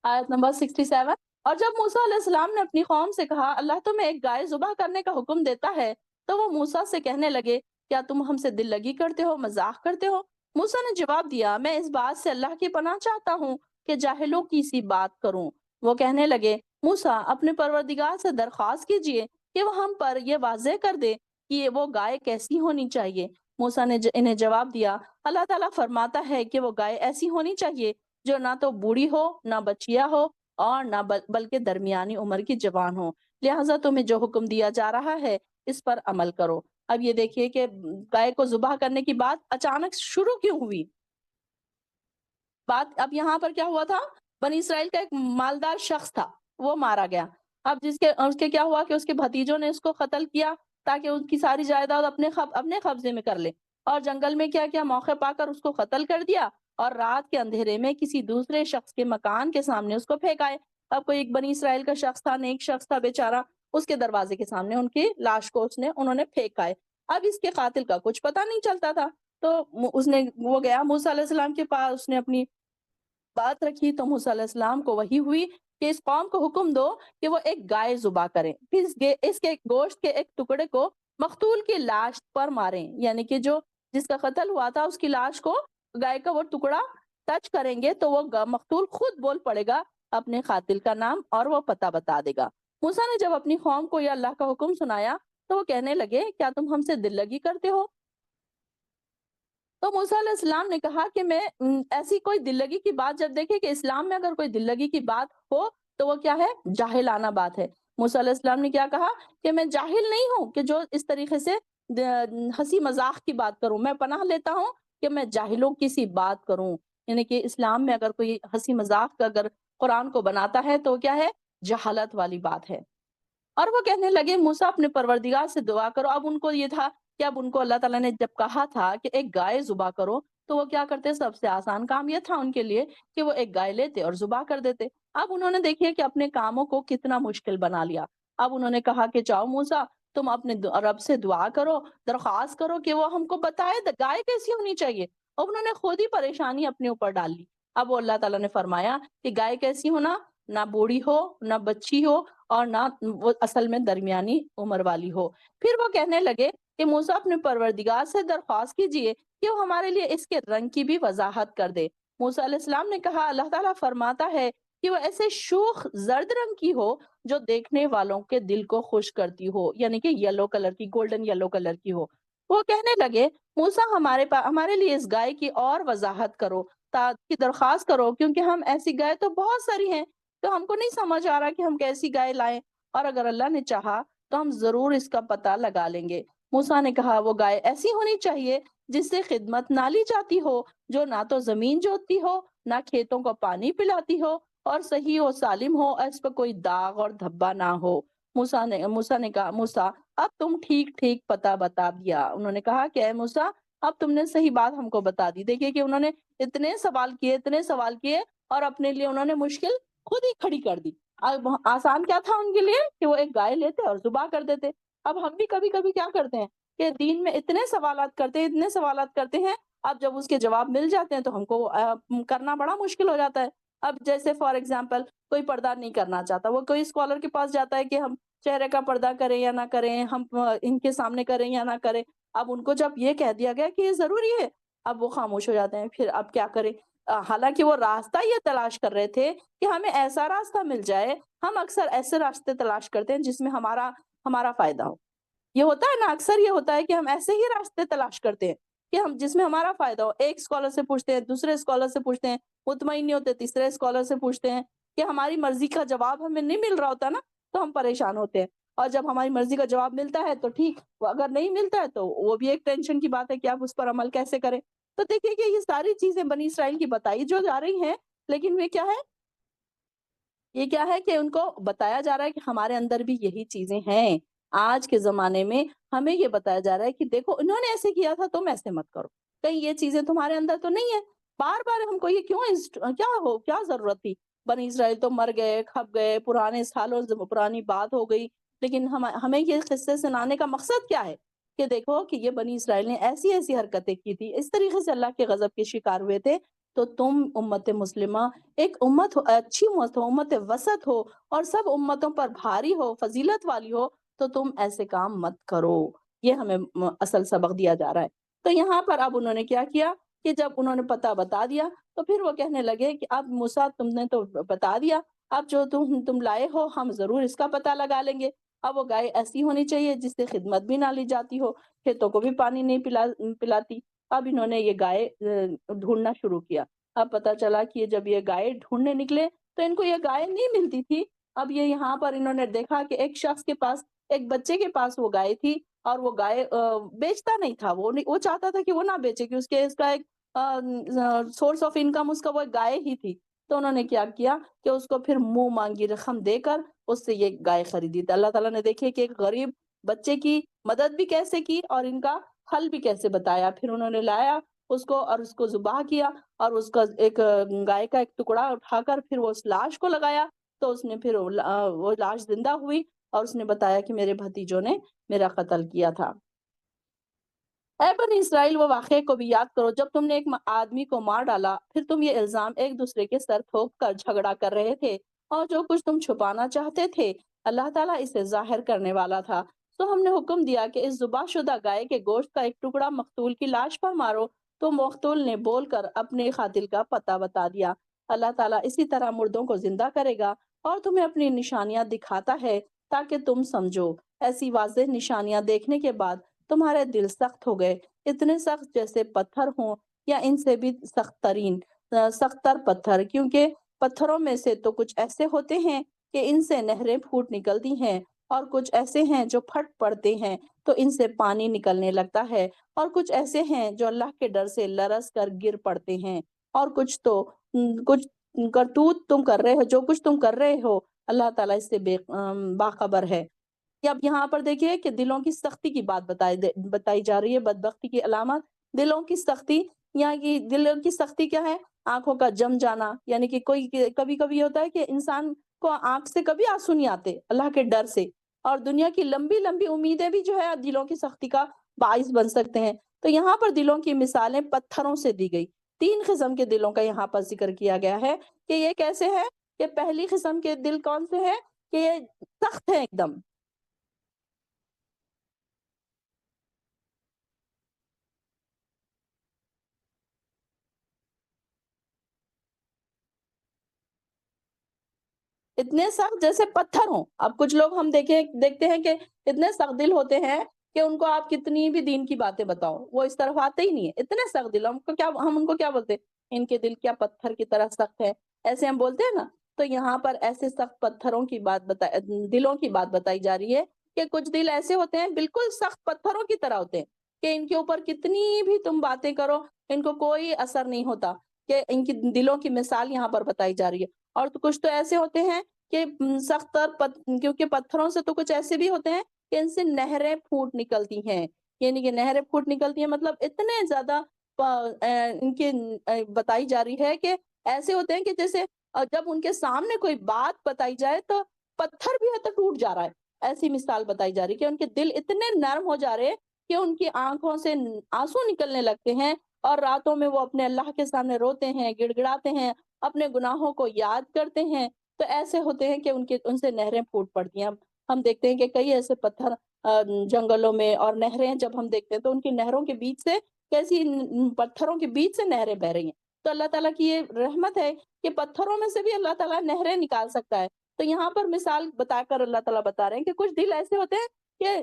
آیت نمبر 67۔ اور جب موسیٰ علیہ السلام نے اپنی قوم سے کہا اللہ تمہیں ایک گائے ذبح کرنے کا حکم دیتا ہے، تو وہ موسیٰ سے کہنے لگے کیا تم ہم سے دل لگی کرتے ہو، مذاق کرتے ہو؟ موسیٰ نے جواب دیا میں اس بات سے اللہ کی پناہ چاہتا ہوں کہ جاہلوں کی سی بات کروں۔ وہ کہنے لگے موسیٰ اپنے پروردگار سے درخواست کیجئے کہ وہ ہم پر یہ واضح کر دے کہ وہ گائے کیسی ہونی چاہیے۔ موسیٰ نے انہیں جواب دیا اللہ تعالیٰ فرماتا ہے کہ وہ گائے ایسی ہونی چاہیے جو نہ تو بوڑھی ہو، نہ بچیا ہو، اور نہ بلکہ درمیانی عمر کی جوان ہو، لہٰذا تمہیں جو حکم دیا جا رہا ہے اس پر عمل کرو۔ اب یہ دیکھیے کہ گائے کو ذبح کرنے کی بات اچانک شروع کیوں ہوئی؟ بات اب یہاں پر کیا ہوا تھا، بنی اسرائیل کا ایک مالدار شخص تھا، وہ مارا گیا۔ اب اس کے کیا ہوا کہ اس کے بھتیجوں نے اس کو قتل کیا تاکہ ان کی ساری جائیداد اپنے قبضے میں کر لے، اور جنگل میں کیا کیا موقع پا کر اس کو قتل کر دیا، اور رات کے اندھیرے میں کسی دوسرے شخص کے مکان کے سامنے اس کو پھینکائے۔ اب کوئی ایک بنی اسرائیل کا شخص تھا، نیک شخص تھا بیچارہ، اس کے دروازے کے سامنے ان کی لاش کو انہوں نے پھینکائے۔ اب اس کے قاتل کا کچھ پتہ نہیں چلتا تھا، تو وہ گیا موسیٰ علیہ السلام کے پاس، اس نے اپنی بات رکھی، تو موسیٰ علیہ السلام کو وحی ہوئی کہ اس قوم کو حکم دو کہ وہ ایک گائے ذبح کریں، پھر اس کے گوشت کے ایک ٹکڑے کو مقتول کی لاش پر ماریں، یعنی کہ جس کا قتل ہوا تھا اس کی لاش کو گائے کا وہ ٹکڑا ٹچ کریں گے تو وہ مقتول خود بول پڑے گا اپنے قاتل کا نام، اور وہ پتہ بتا دے گا۔ موسیٰ نے جب اپنی قوم کو یہ اللہ کا حکم سنایا تو وہ کہنے لگے کیا تم ہم سے دل لگی کرتے ہو؟ تو موسیٰ علیہ السلام نے کہا کہ میں ایسی کوئی دل لگی کی بات، جب دیکھے کہ اسلام میں اگر کوئی دل لگی کی بات ہو تو وہ کیا ہے، جاہلانہ بات ہے۔ موسیٰ علیہ السلام نے کیا کہا کہ میں جاہل نہیں ہوں کہ جو اس طریقے سے ہنسی مذاق کی بات کروں، میں پناہ لیتا ہوں کہ میں جاہلوں کی سی بات کروں، یعنی کہ اسلام میں اگر کوئی ہنسی مذاق کا اگر قرآن کو بناتا ہے تو کیا ہے، جہالت والی بات ہے۔ اور وہ کہنے لگے موسیٰ اپنے پروردگار سے دعا کرو۔ اب ان کو یہ تھا کہ اب ان کو اللہ تعالیٰ نے جب کہا تھا کہ ایک گائے ذبح کرو تو وہ کیا کرتے، سب سے آسان کام یہ تھا ان کے لیے کہ وہ ایک گائے لیتے اور ذبح کر دیتے۔ اب انہوں نے دیکھیے کہ اپنے کاموں کو کتنا مشکل بنا لیا۔ اب انہوں نے کہا کہ جاؤ موسیٰ تم اپنے رب سے دعا کرو، درخواست کرو کہ وہ ہم کو بتائے گائے کیسی ہونی چاہیے۔ اب انہوں نے خود ہی پریشانی اپنے اوپر ڈال لی۔ اب وہ اللہ تعالیٰ نے فرمایا کہ گائے کیسی ہونا، نہ بوڑھی ہو، نہ بچی ہو، اور نہ وہ اصل میں درمیانی عمر والی ہو۔ پھر وہ کہنے لگے کہ موسیٰ اپنے پروردگار سے درخواست کیجئے کہ وہ ہمارے لیے اس کے رنگ کی بھی وضاحت کر دے۔ موسیٰ علیہ السلام نے کہا اللہ تعالیٰ فرماتا ہے کہ وہ ایسے شوخ زرد رنگ کی ہو جو دیکھنے والوں کے دل کو خوش کرتی ہو، یعنی کہ یلو کلر کی، گولڈن یلو کلر کی ہو۔ وہ کہنے لگے موسیٰ ہمارے لیے اس گائے کی اور وضاحت کرو، کی درخواست کرو، کیونکہ ہم ایسی گائے تو بہت ساری ہیں تو ہم کو نہیں سمجھ آ رہا کہ ہم کیسی گائے لائیں، اور اگر اللہ نے چاہا تو ہم ضرور اس کا پتہ لگا لیں گے۔ موسیٰ نے کہا وہ گائے ایسی ہونی چاہیے جس سے خدمت نہ لی جاتی ہو، جو نہ تو زمین جوتتی ہو، نہ کھیتوں کو پانی پلاتی ہو، اور صحیح و سالم ہو، اور اس پہ کوئی داغ اور دھبا نہ ہو۔ موسیٰ نے کہا موسیٰ اب تم ٹھیک ٹھیک پتہ بتا دیا۔ انہوں نے کہا کہ اے موسیٰ اب تم نے صحیح بات ہم کو بتا دی۔ دیکھیے کہ انہوں نے اتنے سوال کیے اور اپنے لیے انہوں نے مشکل خود ہی کھڑی کر دی۔ اب آسان کیا تھا ان کے لیے کہ وہ ایک گائے لیتے اور ذبح کر دیتے۔ اب ہم بھی کبھی کبھی کیا کرتے ہیں کہ دین میں اتنے سوالات کرتے ہیں، اب جب اس کے جواب مل جاتے ہیں تو ہم کو کرنا بڑا مشکل ہو جاتا ہے۔ اب جیسے فار ایگزامپل کوئی پردہ نہیں کرنا چاہتا، وہ کوئی اسکالر کے پاس جاتا ہے کہ ہم چہرے کا پردہ کریں یا نہ کریں، ہم ان کے سامنے کریں یا نہ کریں۔ اب ان کو جب یہ کہہ دیا گیا کہ یہ ضروری ہے، اب وہ خاموش ہو جاتے ہیں۔ پھر اب کیا کریں؟ حالانکہ وہ راستہ یہ تلاش کر رہے تھے کہ ہمیں ایسا راستہ مل جائے، ہم اکثر ایسے راستے تلاش کرتے ہیں جس میں ہمارا فائدہ ہو۔ یہ ہوتا ہے نا، اکثر یہ ہوتا ہے کہ ہم ایسے ہی راستے تلاش کرتے ہیں کہ ہم جس میں ہمارا فائدہ ہو، ایک اسکالر سے پوچھتے ہیں، دوسرے اسکالر سے پوچھتے ہیں، مطمئن نہیں ہوتے، تیسرے اسکالر سے پوچھتے ہیں کہ ہماری مرضی کا جواب ہمیں نہیں مل رہا ہوتا نا، تو ہم پریشان ہوتے ہیں، اور جب ہماری مرضی کا جواب ملتا ہے تو ٹھیک، اگر نہیں ملتا ہے تو وہ بھی ایک ٹینشن کی بات ہے کہ آپ اس پر عمل کیسے کریں۔ تو دیکھیے کہ یہ ساری چیزیں بنی اسرائیل کی بتائی جو جا رہی ہیں، لیکن وہ کیا ہے، یہ کیا ہے کہ ان کو بتایا جا رہا ہے کہ ہمارے اندر بھی یہی چیزیں ہیں۔ آج کے زمانے میں ہمیں یہ بتایا جا رہا ہے کہ دیکھو انہوں نے ایسے کیا تھا، تم ایسے مت کرو، کہیں یہ چیزیں تمہارے اندر تو نہیں ہے۔ بار بار ہم کو یہ کیوں کیا ضرورت تھی؟ بنی اسرائیل تو مر گئے، کھپ گئے، پرانے سالوں پرانی بات ہو گئی، لیکن ہمیں یہ قصے سنانے کا مقصد کیا ہے کہ دیکھو کہ یہ بنی اسرائیل نے ایسی ایسی حرکتیں کی تھی، اس طریقے سے اللہ کے غضب کے شکار ہوئے تھے، تو تم امت مسلمہ ایک امت ہو، اچھی امت ہو، امت وسط ہو، اور سب امتوں پر بھاری ہو، فضیلت والی ہو، تو تم ایسے کام مت کرو۔ یہ ہمیں اصل سبق دیا جا رہا ہے۔ تو یہاں پر اب انہوں نے کیا کیا کہ جب انہوں نے پتہ بتا دیا تو پھر وہ کہنے لگے کہ اب موسیٰ تم نے تو بتا دیا، اب جو تم لائے ہو ہم ضرور اس کا پتہ لگا لیں گے۔ اب وہ گائے ایسی ہونی چاہیے جس سے خدمت بھی نہ لی جاتی ہو، کھیتوں کو بھی پانی نہیں پلاتی۔ اب انہوں نے یہ گائے ڈھونڈنا شروع کیا۔ اب پتہ چلا کہ جب یہ گائے ڈھونڈنے نکلے تو ان کو یہ گائے نہیں ملتی تھی۔ اب یہ یہاں پر انہوں نے دیکھا کہ ایک شخص کے پاس، ایک بچے کے پاس وہ گائے تھی، اور وہ گائے بیچتا نہیں تھا، وہ چاہتا تھا کہ وہ نہ بیچے، کہ اس کا ایک سورس آف انکم اس کا وہ گائے ہی تھی۔ تو انہوں نے کیا کیا کہ اس کو پھر منہ مانگی رقم دے کر اس سے یہ گائے خریدی۔ تو اللہ تعالیٰ نے دیکھے کہ ایک غریب بچے کی مدد بھی کیسے کی اور ان کا حل بھی کیسے بتایا۔ پھر انہوں نے لایا اس کو اور اس کو ذبح کیا، اور اس کا ایک گائے کا ایک ٹکڑا اٹھا کر پھر وہ اس لاش کو لگایا، تو اس نے پھر وہ لاش زندہ ہوئی، اور اس نے بتایا کہ میرے بھتیجوں نے میرا قتل کیا تھا۔ اے بنی اسرائیل، وہ واقعے کو بھی یاد کرو جب تم نے ایک آدمی کو مار ڈالا، پھر تم یہ الزام ایک دوسرے کے سر تھوپ کر جھگڑا کر رہے تھے، اور جو کچھ تم چھپانا چاہتے تھے اللہ تعالیٰ اسے ظاہر کرنے والا تھا۔ تو ہم نے حکم دیا کہ اس ذبح شدہ گائے کے گوشت کا ایک ٹکڑا مقتول کی لاش پر مارو، تو مقتول نے بول کر اپنے قاتل کا پتہ بتا دیا۔ اللہ تعالیٰ اسی طرح مردوں کو زندہ کرے گا اور تمہیں اپنی نشانیاں دکھاتا ہے تاکہ تم سمجھو۔ ایسی واضح نشانیاں دیکھنے کے بعد تمہارے دل سخت ہو گئے، اتنے سخت جیسے پتھر ہوں، یا ان سے بھی سخت تر پتھر، کیونکہ پتھروں میں سے تو کچھ ایسے ہوتے ہیں کہ ان سے نہریں پھوٹ نکلتی ہیں، اور کچھ ایسے ہیں جو پھٹ پڑتے ہیں تو ان سے پانی نکلنے لگتا ہے، اور کچھ ایسے ہیں جو اللہ کے ڈر سے لرز کر گر پڑتے ہیں، اور کچھ کرتوت تم کر رہے ہو، جو کچھ تم کر رہے ہو اللہ تعالیٰ اس سے باخبر ہے۔ کہ اب یہاں پر دیکھیے کہ دلوں کی سختی کی بات بتائی جا رہی ہے، بدبختی کی علامت دلوں کی سختی۔ یہاں کی دلوں کی سختی کیا ہے؟ آنکھوں کا جم جانا، یعنی کہ کوئی کبھی کبھی ہوتا ہے کہ انسان کو آنکھ سے کبھی آنسو نہیں آتے اللہ کے ڈر سے، اور دنیا کی لمبی لمبی امیدیں بھی جو ہے دلوں کی سختی کا باعث بن سکتے ہیں۔ تو یہاں پر دلوں کی مثالیں پتھروں سے دی گئی۔ 3 قسم کے دلوں کا یہاں پر ذکر کیا گیا ہے کہ یہ کیسے ہے، کہ پہلی قسم کے دل کون سے ہیں کہ یہ سخت ہے ایک دم، اتنے سخت جیسے پتھر ہوں۔ اب کچھ لوگ ہم دیکھتے ہیں کہ اتنے سخت دل ہوتے ہیں کہ ان کو آپ کتنی بھی دین کی باتیں بتاؤ وہ اس طرف آتے ہی نہیں ہے، اتنے سخت دل۔ ہم ان کو کیا بولتے ہیں؟ ان کے دل کیا پتھر کی طرح سخت ہے، ایسے ہم بولتے ہیں نا۔ تو یہاں پر ایسے سخت پتھروں کی دلوں کی بات بتائی جا رہی ہے کہ کچھ دل ایسے ہوتے ہیں بالکل سخت پتھروں کی طرح ہوتے ہیں کہ ان کے اوپر کتنی بھی تم باتیں کرو ان کو کوئی اثر نہیں ہوتا، کہ ان کی دلوں کی مثال یہاں پر بتائی جا رہی ہے۔ اور تو کچھ تو ایسے ہوتے ہیں کہ کیونکہ پتھروں سے تو کچھ ایسے بھی ہوتے ہیں کہ ان سے نہریں پھوٹ نکلتی ہیں، یعنی کہ نہریں پھوٹ نکلتی ہیں مطلب اتنے زیادہ ان کی بتائی جا رہی ہے کہ ایسے ہوتے ہیں کہ جیسے جب ان کے سامنے کوئی بات بتائی جائے تو پتھر بھی ہے تو ٹوٹ جا رہا ہے، ایسی مثال بتائی جا رہی ہے کہ ان کے دل اتنے نرم ہو جا رہے ہیں کہ ان کی آنکھوں سے آنسو نکلنے لگتے ہیں، اور راتوں میں وہ اپنے اللہ کے سامنے روتے ہیں، گڑ گڑاتے ہیں، اپنے گناہوں کو یاد کرتے ہیں۔ تو ایسے ہوتے ہیں کہ ان سے نہریں پھوٹ پڑتی ہیں۔ ہم دیکھتے ہیں کہ کئی ایسے پتھر جنگلوں میں اور نہریں جب ہم دیکھتے ہیں تو ان کی نہروں کے بیچ سے کیسی پتھروں کے بیچ سے نہریں بہ رہی ہیں۔ تو اللہ تعالیٰ کی یہ رحمت ہے کہ پتھروں میں سے بھی اللہ تعالیٰ نہریں نکال سکتا ہے۔ تو یہاں پر مثال بتا کر اللہ تعالیٰ بتا رہے ہیں کہ کچھ دل ایسے ہوتے ہیں کہ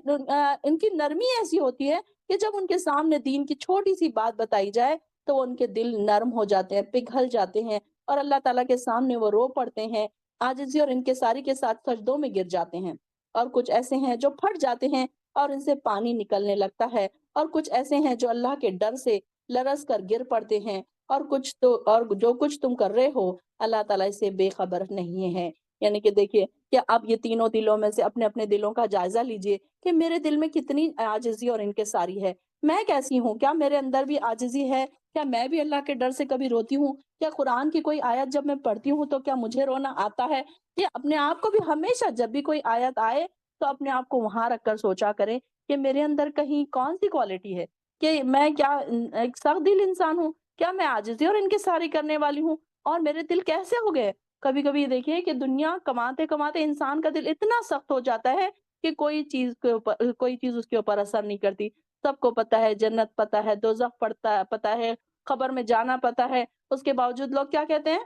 ان کی نرمی ایسی ہوتی ہے کہ جب ان کے سامنے دین کی چھوٹی سی بات بتائی جائے تو وہ ان کے دل نرم ہو جاتے ہیں، پگھل جاتے ہیں اور اللہ تعالیٰ کے سامنے وہ رو پڑتے ہیں، عاجزی اور انکساری کے ساتھ سجدوں میں گر جاتے ہیں۔ اور کچھ ایسے ہیں جو پھٹ جاتے ہیں اور ان سے پانی نکلنے لگتا ہے، اور کچھ ایسے ہیں جو اللہ کے ڈر سے لرز کر گر پڑتے ہیں، اور جو کچھ تم کر رہے ہو اللہ تعالیٰ اس سے بے خبر نہیں ہے۔ یعنی کہ دیکھیے کہ آپ یہ تینوں دلوں میں سے اپنے اپنے دلوں کا جائزہ لیجئے کہ میرے دل میں کتنی عاجزی اور انکساری ہے، میں کیسی ہوں، کیا میرے اندر بھی عاجزی ہے، کیا میں بھی اللہ کے ڈر سے کبھی روتی ہوں، کیا قرآن کی کوئی آیت جب میں پڑھتی ہوں تو کیا مجھے رونا آتا ہے؟ یہ اپنے آپ کو بھی ہمیشہ جب بھی کوئی آیت آئے تو اپنے آپ کو وہاں رکھ کر سوچا کریں کہ میرے اندر کہیں کون سی کوالٹی ہے، کہ میں کیا ایک سخت دل انسان ہوں، کیا میں عاجزی اور انکساری کرنے والی ہوں، اور میرے دل کیسے ہو گئے؟ کبھی کبھی دیکھیے کہ دنیا کماتے کماتے انسان کا دل اتنا سخت ہو جاتا ہے کہ کوئی چیز اس کے اوپر اثر نہیں کرتی۔ سب کو پتا ہے جنت پتا ہے، دوزخ پتا ہے، قبر میں جانا پتا ہے، اس کے باوجود لوگ کیا کہتے ہیں؟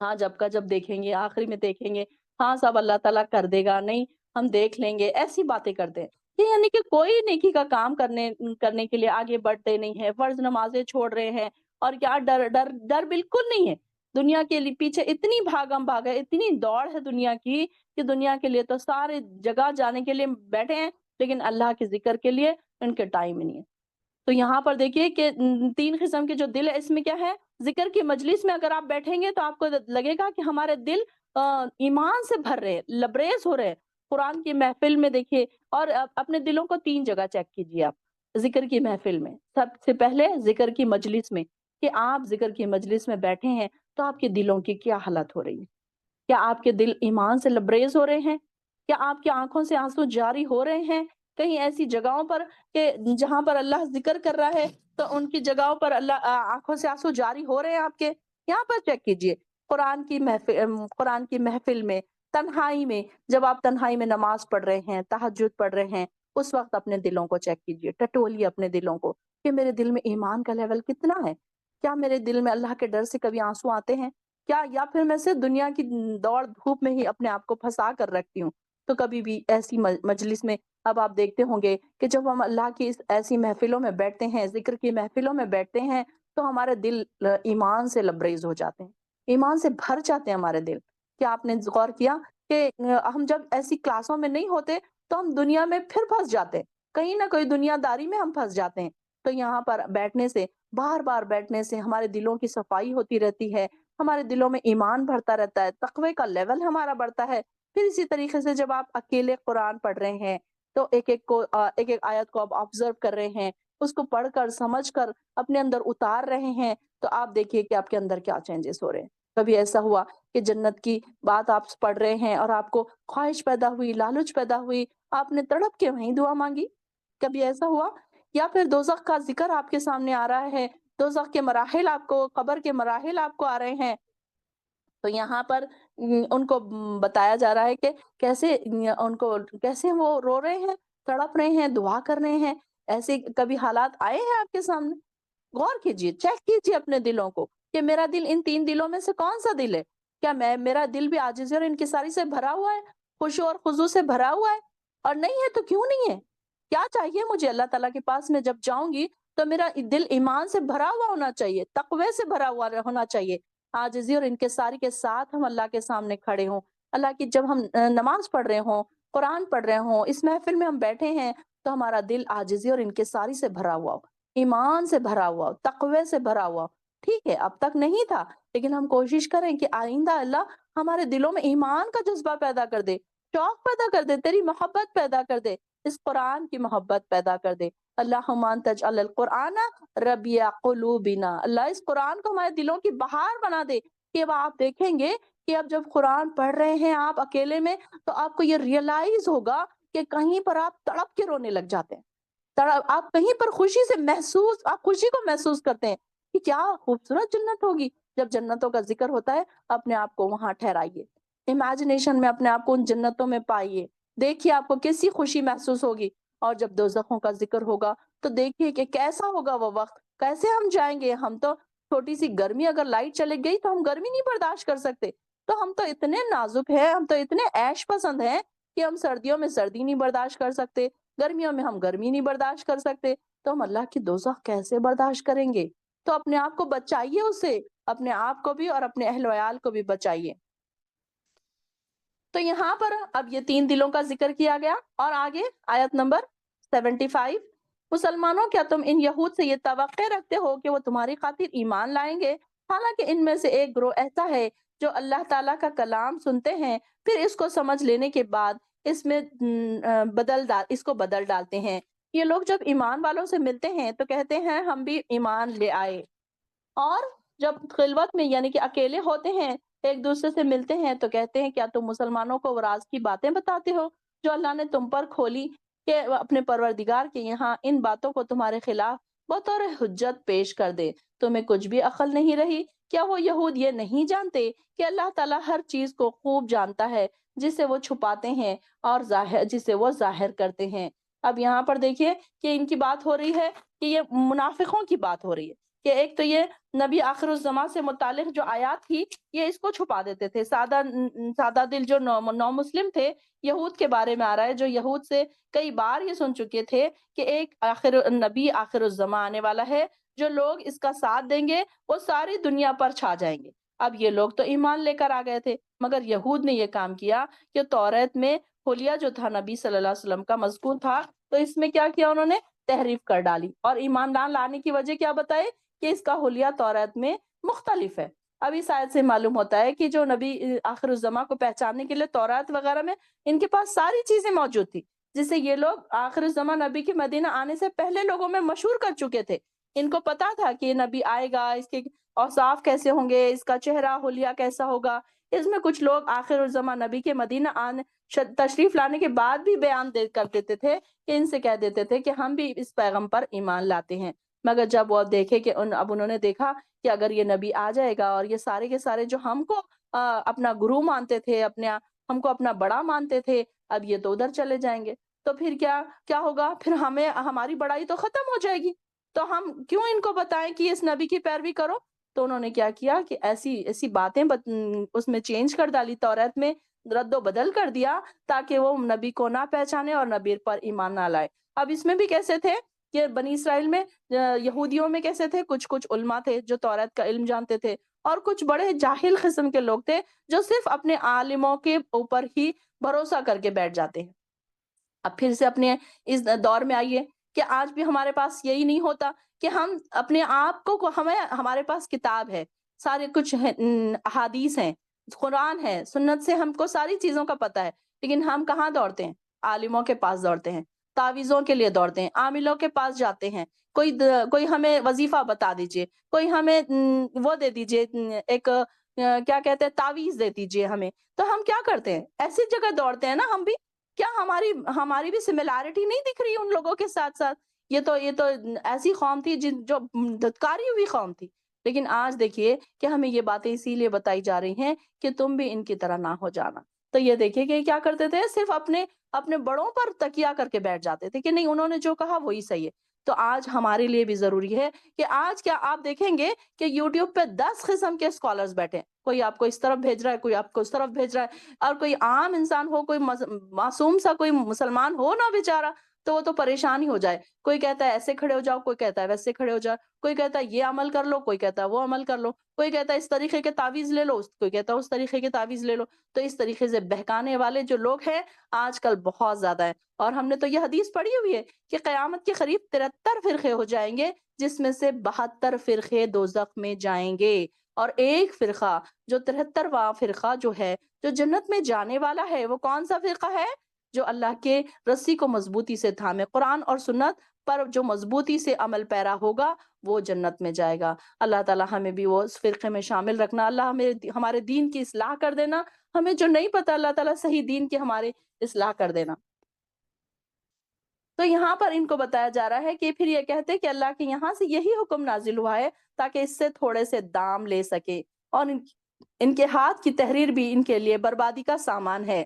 ہاں جب کا جب دیکھیں گے، آخری میں دیکھیں گے، ہاں سب اللہ تعالیٰ کر دے گا، نہیں ہم دیکھ لیں گے، ایسی باتیں کرتے ہیں۔ یہ یعنی کہ کوئی نیکی کا کام کرنے کے لیے آگے بڑھتے نہیں ہیں، فرض نمازیں چھوڑ رہے ہیں، اور کیا ڈر ڈر ڈر بالکل نہیں ہے۔ دنیا کے لیے پیچھے اتنی بھاگم بھاگ ہے، اتنی دوڑ ہے دنیا کی کہ دنیا کے لیے تو سارے جگہ جانے کے لیے بیٹھے ہیں، لیکن اللہ کے ذکر کے لیے ان کے ٹائم ہی نہیں ہے۔ تو یہاں پر دیکھیے کہ تین قسم کے جو دل ہے اس میں کیا ہے، ذکر کی مجلس میں اگر آپ بیٹھیں گے تو آپ کو لگے گا کہ ہمارے دل ایمان سے بھر رہے ہیں، لبریز ہو رہے ہیں۔ قرآن کی محفل میں دیکھیے، اور اپنے دلوں کو تین جگہ چیک کیجیے آپ ذکر کی محفل میں، سب سے پہلے ذکر کی مجلس میں، کہ آپ ذکر کی مجلس میں بیٹھے ہیں تو آپ کے دلوں کی کیا حالت ہو رہی ہے؟ کیا آپ کے دل ایمان سے لبریز ہو رہے ہیں؟ کیا آپ کی آنکھوں سے آنسو جاری ہو رہے ہیں؟ کہیں ایسی جگہوں پر کہ جہاں پر اللہ ذکر کر رہا ہے تو ان کی جگہوں پر اللہ آنکھوں سے آنسو جاری ہو رہے ہیں آپ کے؟ یہاں پر چیک کیجئے۔ قرآن کی محفل میں، تنہائی میں، جب آپ تنہائی میں نماز پڑھ رہے ہیں، تہجد پڑھ رہے ہیں، اس وقت اپنے دلوں کو چیک کیجئے، ٹٹولیے اپنے دلوں کو کہ میرے دل میں ایمان کا لیول کتنا ہے؟ کیا میرے دل میں اللہ کے ڈر سے کبھی آنسو آتے ہیں؟ کیا یا پھر میں صرف دنیا کی دوڑ دھوپ میں ہی اپنے آپ کو پھنسا کر رکھتی ہوں؟ تو کبھی بھی ایسی مجلس میں، اب آپ دیکھتے ہوں گے کہ جب ہم اللہ کی ایسی محفلوں میں بیٹھتے ہیں، ذکر کی محفلوں میں بیٹھتے ہیں، تو ہمارے دل ایمان سے لبریز ہو جاتے ہیں، ایمان سے بھر جاتے ہیں ہمارے دل۔ کیا آپ نے غور کیا کہ ہم جب ایسی کلاسوں میں نہیں ہوتے تو ہم دنیا میں پھر پھنس جاتے ہیں، کہیں نہ کہیں دنیا داری میں ہم پھنس جاتے ہیں۔ تو یہاں پر بیٹھنے سے، بار بار بیٹھنے سے ہمارے دلوں کی صفائی ہوتی رہتی ہے، ہمارے دلوں میں ایمان بڑھتا رہتا ہے، تقوی کا لیول ہمارا بڑھتا ہے۔ پھر اسی طریقے سے جب آپ اکیلے قرآن پڑھ رہے ہیں تو ایک ایک آیت کو آپ آبزرو کر رہے ہیں، اس کو پڑھ کر سمجھ کر اپنے اندر اتار رہے ہیں، تو آپ دیکھیے کہ آپ کے اندر کیا چینجز ہو رہے ہیں۔ کبھی ایسا ہوا کہ جنت کی بات آپ پڑھ رہے ہیں اور آپ کو خواہش پیدا ہوئی، لالچ پیدا ہوئی، آپ نے تڑپ کے وہیں دعا مانگی؟ کبھی ایسا ہوا؟ یا پھر دوزخ کا ذکر آپ کے سامنے آ رہا ہے، دوزخ کے مراحل آپ کو، قبر کے مراحل آپ کو آ رہے ہیں، تو یہاں پر ان کو بتایا جا رہا ہے کہ کیسے ان کو کیسے وہ رو رہے ہیں، تڑپ رہے ہیں، دعا کر رہے ہیں۔ ایسے کبھی حالات آئے ہیں آپ کے سامنے؟ غور کیجئے، چیک کیجئے اپنے دلوں کو کہ میرا دل ان تین دلوں میں سے کون سا دل ہے؟ کیا میرا دل بھی عاجزی اور انکساری سے بھرا ہوا ہے، خشوع اور خضوع سے بھرا ہوا ہے؟ اور نہیں ہے تو کیوں نہیں ہے؟ کیا چاہیے مجھے اللہ تعالیٰ کے پاس میں جب جاؤں گی تو میرا دل ایمان سے بھرا ہوا ہونا چاہیے، تقوی سے بھرا ہوا ہونا چاہیے، عاجزی اور انکساری کے ساتھ ہم اللہ کے سامنے کھڑے ہوں۔ اللہ کی جب ہم نماز پڑھ رہے ہوں، قرآن پڑھ رہے ہوں، اس محفل میں ہم بیٹھے ہیں تو ہمارا دل عاجزی اور انکساری سے بھرا ہوا ہو، ایمان سے بھرا ہوا ہو، تقوی سے بھرا ہوا ہو۔ ٹھیک ہے اب تک نہیں تھا، لیکن ہم کوشش کریں کہ آئندہ اللہ ہمارے دلوں میں ایمان کا جذبہ پیدا کر دے، شوق پیدا کر دے، تیری محبت پیدا کر دے، اس قرآن کی محبت پیدا کر دے۔ اللہم انت اجعل القرآن ربیع قلوبنا، اللہ اس قرآن کو ہمارے دلوں کی بہار بنا دے کہ اب آپ دیکھیں گے کہ اب جب قرآن پڑھ رہے ہیں آپ اکیلے میں تو آپ کو یہ ریئلائز ہوگا کہ کہیں پر آپ تڑپ کے رونے لگ جاتے ہیں، آپ کہیں پر خوشی سے آپ خوشی کو محسوس کرتے ہیں کہ کیا خوبصورت جنت ہوگی۔ جب جنتوں کا ذکر ہوتا ہے اپنے آپ کو وہاں ٹھہرائیے، امیجنیشن میں اپنے آپ کو ان جنتوں میں پائیے، دیکھیے آپ کو کیسی خوشی محسوس ہوگی۔ اور جب دوزخوں کا ذکر ہوگا تو دیکھیے کہ کیسا ہوگا وہ وقت، کیسے ہم جائیں گے۔ ہم تو چھوٹی سی گرمی، اگر لائٹ چلے گئی تو ہم گرمی نہیں برداشت کر سکتے، تو ہم تو اتنے نازک ہیں، ہم تو اتنے عیش پسند ہیں کہ ہم سردیوں میں سردی نہیں برداشت کر سکتے، گرمیوں میں ہم گرمی نہیں برداشت کر سکتے، تو ہم اللہ کی دوزخ کیسے برداشت کریں گے؟ تو اپنے آپ کو بچائیے اس سے، اپنے آپ کو بھی اور اپنے اہل وعیال کو بھی بچائیے۔ تو یہاں پر اب یہ 3 دلوں کا ذکر کیا گیا، اور آگے آیت نمبر 75، مسلمانوں کیا تم ان یہود سے یہ توقع رکھتے ہو کہ وہ تمہاری خاطر ایمان لائیں گے، حالانکہ ان میں سے ایک گروہ ایسا ہے جو اللہ تعالیٰ کا کلام سنتے ہیں، پھر اس کو سمجھ لینے کے بعد اس میں اس کو بدل ڈالتے ہیں۔ یہ لوگ جب ایمان والوں سے ملتے ہیں تو کہتے ہیں ہم بھی ایمان لے آئے، اور جب خلوت میں یعنی کہ اکیلے ہوتے ہیں، ایک دوسرے سے ملتے ہیں تو کہتے ہیں کیا تم مسلمانوں کو وہ راز کی باتیں بتاتے ہو جو اللہ نے تم پر کھولی، کہ اپنے پروردگار کے یہاں ان باتوں کو تمہارے خلاف بطور حجت پیش کر دے، تمہیں کچھ بھی عقل نہیں رہی؟ کیا وہ یہود یہ نہیں جانتے کہ اللہ تعالیٰ ہر چیز کو خوب جانتا ہے، جسے وہ چھپاتے ہیں اور جسے وہ ظاہر کرتے ہیں؟ اب یہاں پر دیکھیے کہ ان کی بات ہو رہی ہے کہ یہ منافقوں کی بات ہو رہی ہے، کہ ایک تو یہ نبی آخر الزمان سے متعلق جو آیات تھی یہ اس کو چھپا دیتے تھے، سادہ دل جو نو مسلم تھے، یہود کے بارے میں آ رہا ہے، جو یہود سے کئی بار یہ سن چکے تھے کہ ایک نبی آخر الزمان آنے والا ہے، جو لوگ اس کا ساتھ دیں گے وہ ساری دنیا پر چھا جائیں گے۔ اب یہ لوگ تو ایمان لے کر آ گئے تھے، مگر یہود نے یہ کام کیا کہ توریت میں حلیہ جو تھا نبی صلی اللہ علیہ وسلم کا مذکور تھا، تو اس میں کیا کیا انہوں نے؟ تحریف کر ڈالی، اور ایمان نہ لانے کی وجہ کیا بتائے؟ کہ اس کا حلیہ توریت میں مختلف ہے۔ اب اس آیت سے معلوم ہوتا ہے کہ جو نبی آخر الزمان کو پہچاننے کے لیے توریت وغیرہ میں ان کے پاس ساری چیزیں موجود تھی، جسے یہ لوگ آخر الزمان نبی کے مدینہ آنے سے پہلے لوگوں میں مشہور کر چکے تھے۔ ان کو پتا تھا کہ یہ نبی آئے گا، اس کے اوصاف کیسے ہوں گے، اس کا چہرہ حلیہ کیسا ہوگا۔ اس میں کچھ لوگ آخر الزمان نبی کے مدینہ تشریف لانے کے بعد بھی بیان کر دیتے تھے، کہ ان سے کہہ دیتے تھے کہ ہم بھی اس پیغام پر ایمان لاتے ہیں، مگر جب وہ دیکھے کہ اب انہوں نے دیکھا کہ اگر یہ نبی آ جائے گا اور یہ سارے کے سارے جو ہم کو اپنا گرو مانتے تھے، ہم کو اپنا بڑا مانتے تھے، اب یہ تو ادھر چلے جائیں گے، تو پھر کیا ہوگا؟ پھر ہماری بڑائی تو ختم ہو جائے گی، تو ہم کیوں ان کو بتائیں کہ اس نبی کی پیروی کرو؟ تو انہوں نے کیا کیا کہ ایسی باتیں اس میں چینج کر ڈالی، توریت میں رد و بدل کر دیا، تاکہ وہ نبی کو نہ پہچانے اور نبی پر ایمان نہ لائے۔ اب اس میں بھی کیسے تھے کہ بنی اسرائیل میں یہودیوں میں کیسے تھے؟ کچھ علماء تھے جو توریت کا علم جانتے تھے، اور کچھ بڑے جاہل قسم کے لوگ تھے جو صرف اپنے عالموں کے اوپر ہی بھروسہ کر کے بیٹھ جاتے ہیں۔ اب پھر سے اپنے اس دور میں آئیے کہ آج بھی ہمارے پاس یہی نہیں ہوتا کہ ہم اپنے آپ کو ہمارے پاس کتاب ہے، سارے کچھ احادیث ہیں، قرآن ہے، سنت سے ہم کو ساری چیزوں کا پتہ ہے، لیکن ہم کہاں دوڑتے ہیں؟ عالموں کے پاس دوڑتے ہیں، تعویذوں کے لیے دوڑتے ہیں، عاملوں کے پاس جاتے ہیں، کوئی ہمیں وظیفہ بتا دیجئے، کوئی ہمیں وہ دے دیجئے، ایک کیا کہتے ہیں، تعویذ دے دیجئے ہمیں، تو ہم کیا کرتے ہیں؟ ایسی جگہ دوڑتے ہیں نا ہم بھی۔ کیا ہماری بھی سملیرٹی نہیں دکھ رہی ان لوگوں کے ساتھ ساتھ؟ یہ تو ایسی قوم تھی جو دھتکاری ہوئی قوم تھی، لیکن آج دیکھیے کہ ہمیں یہ باتیں اسی لیے بتائی جا رہی ہیں کہ تم بھی ان کی طرح نہ ہو جانا۔ تو یہ دیکھیے کہ کیا کرتے تھے؟ صرف اپنے بڑوں پر تکیہ کر کے بیٹھ جاتے تھے کہ نہیں، انہوں نے جو کہا وہی صحیح ہے۔ تو آج ہمارے لیے بھی ضروری ہے کہ آج کیا آپ دیکھیں گے کہ یوٹیوب پہ 10 قسم کے اسکالرز بیٹھے ہیں، کوئی آپ کو اس طرف بھیج رہا ہے، کوئی آپ کو اس طرف بھیج رہا ہے، اور کوئی عام انسان ہو، کوئی معصوم سا کوئی مسلمان ہو نا بیچارہ، تو وہ تو پریشان ہی ہو جائے۔ کوئی کہتا ہے ایسے کھڑے ہو جاؤ، کوئی کہتا ہے ویسے کھڑے ہو جاؤ، کوئی کہتا ہے یہ عمل کر لو، کوئی کہتا ہے وہ عمل کر لو، کوئی کہتا ہے اس طریقے کے تعویذ لے لو، کوئی کہتا ہے اس طریقے کے تعویذ لے لو۔ تو اس طریقے سے بہکانے والے جو لوگ ہیں آج کل بہت زیادہ ہیں، اور ہم نے تو یہ حدیث پڑھی ہوئی ہے کہ قیامت کے قریب 73 فرقے ہو جائیں گے، جس میں سے 72 فرقے دوزخ میں جائیں گے، اور ایک فرقہ جو 73واں فرقہ جو ہے، جو جنت میں جانے والا ہے، وہ کون سا فرقہ ہے؟ جو اللہ کے رسی کو مضبوطی سے تھامے، قرآن اور سنت پر جو مضبوطی سے عمل پیرا ہوگا وہ جنت میں جائے گا۔ اللہ تعالی ہمیں بھی وہ اس فرقے میں شامل رکھنا، اللہ ہمارے دین کی اصلاح کر دینا، ہمیں جو نہیں پتا اللہ تعالیٰ صحیح دین کی ہمارے اصلاح کر دینا۔ تو یہاں پر ان کو بتایا جا رہا ہے کہ پھر یہ کہتے کہ اللہ کے یہاں سے یہی حکم نازل ہوا ہے تاکہ اس سے تھوڑے سے دام لے سکے، اور ان کے ہاتھ کی تحریر بھی ان کے لیے بربادی کا سامان ہے۔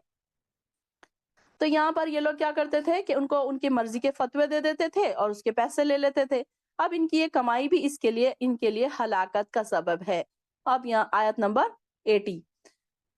تو یہاں پر یہ لوگ کیا کرتے تھے کہ ان کو ان کی مرضی کے فتوے دے دیتے تھے اور اس کے پیسے لے لیتے تھے۔ اب ان کی یہ کمائی بھی ان کے لیے ہلاکت کا سبب ہے۔ اب یہاں آیت نمبر 80،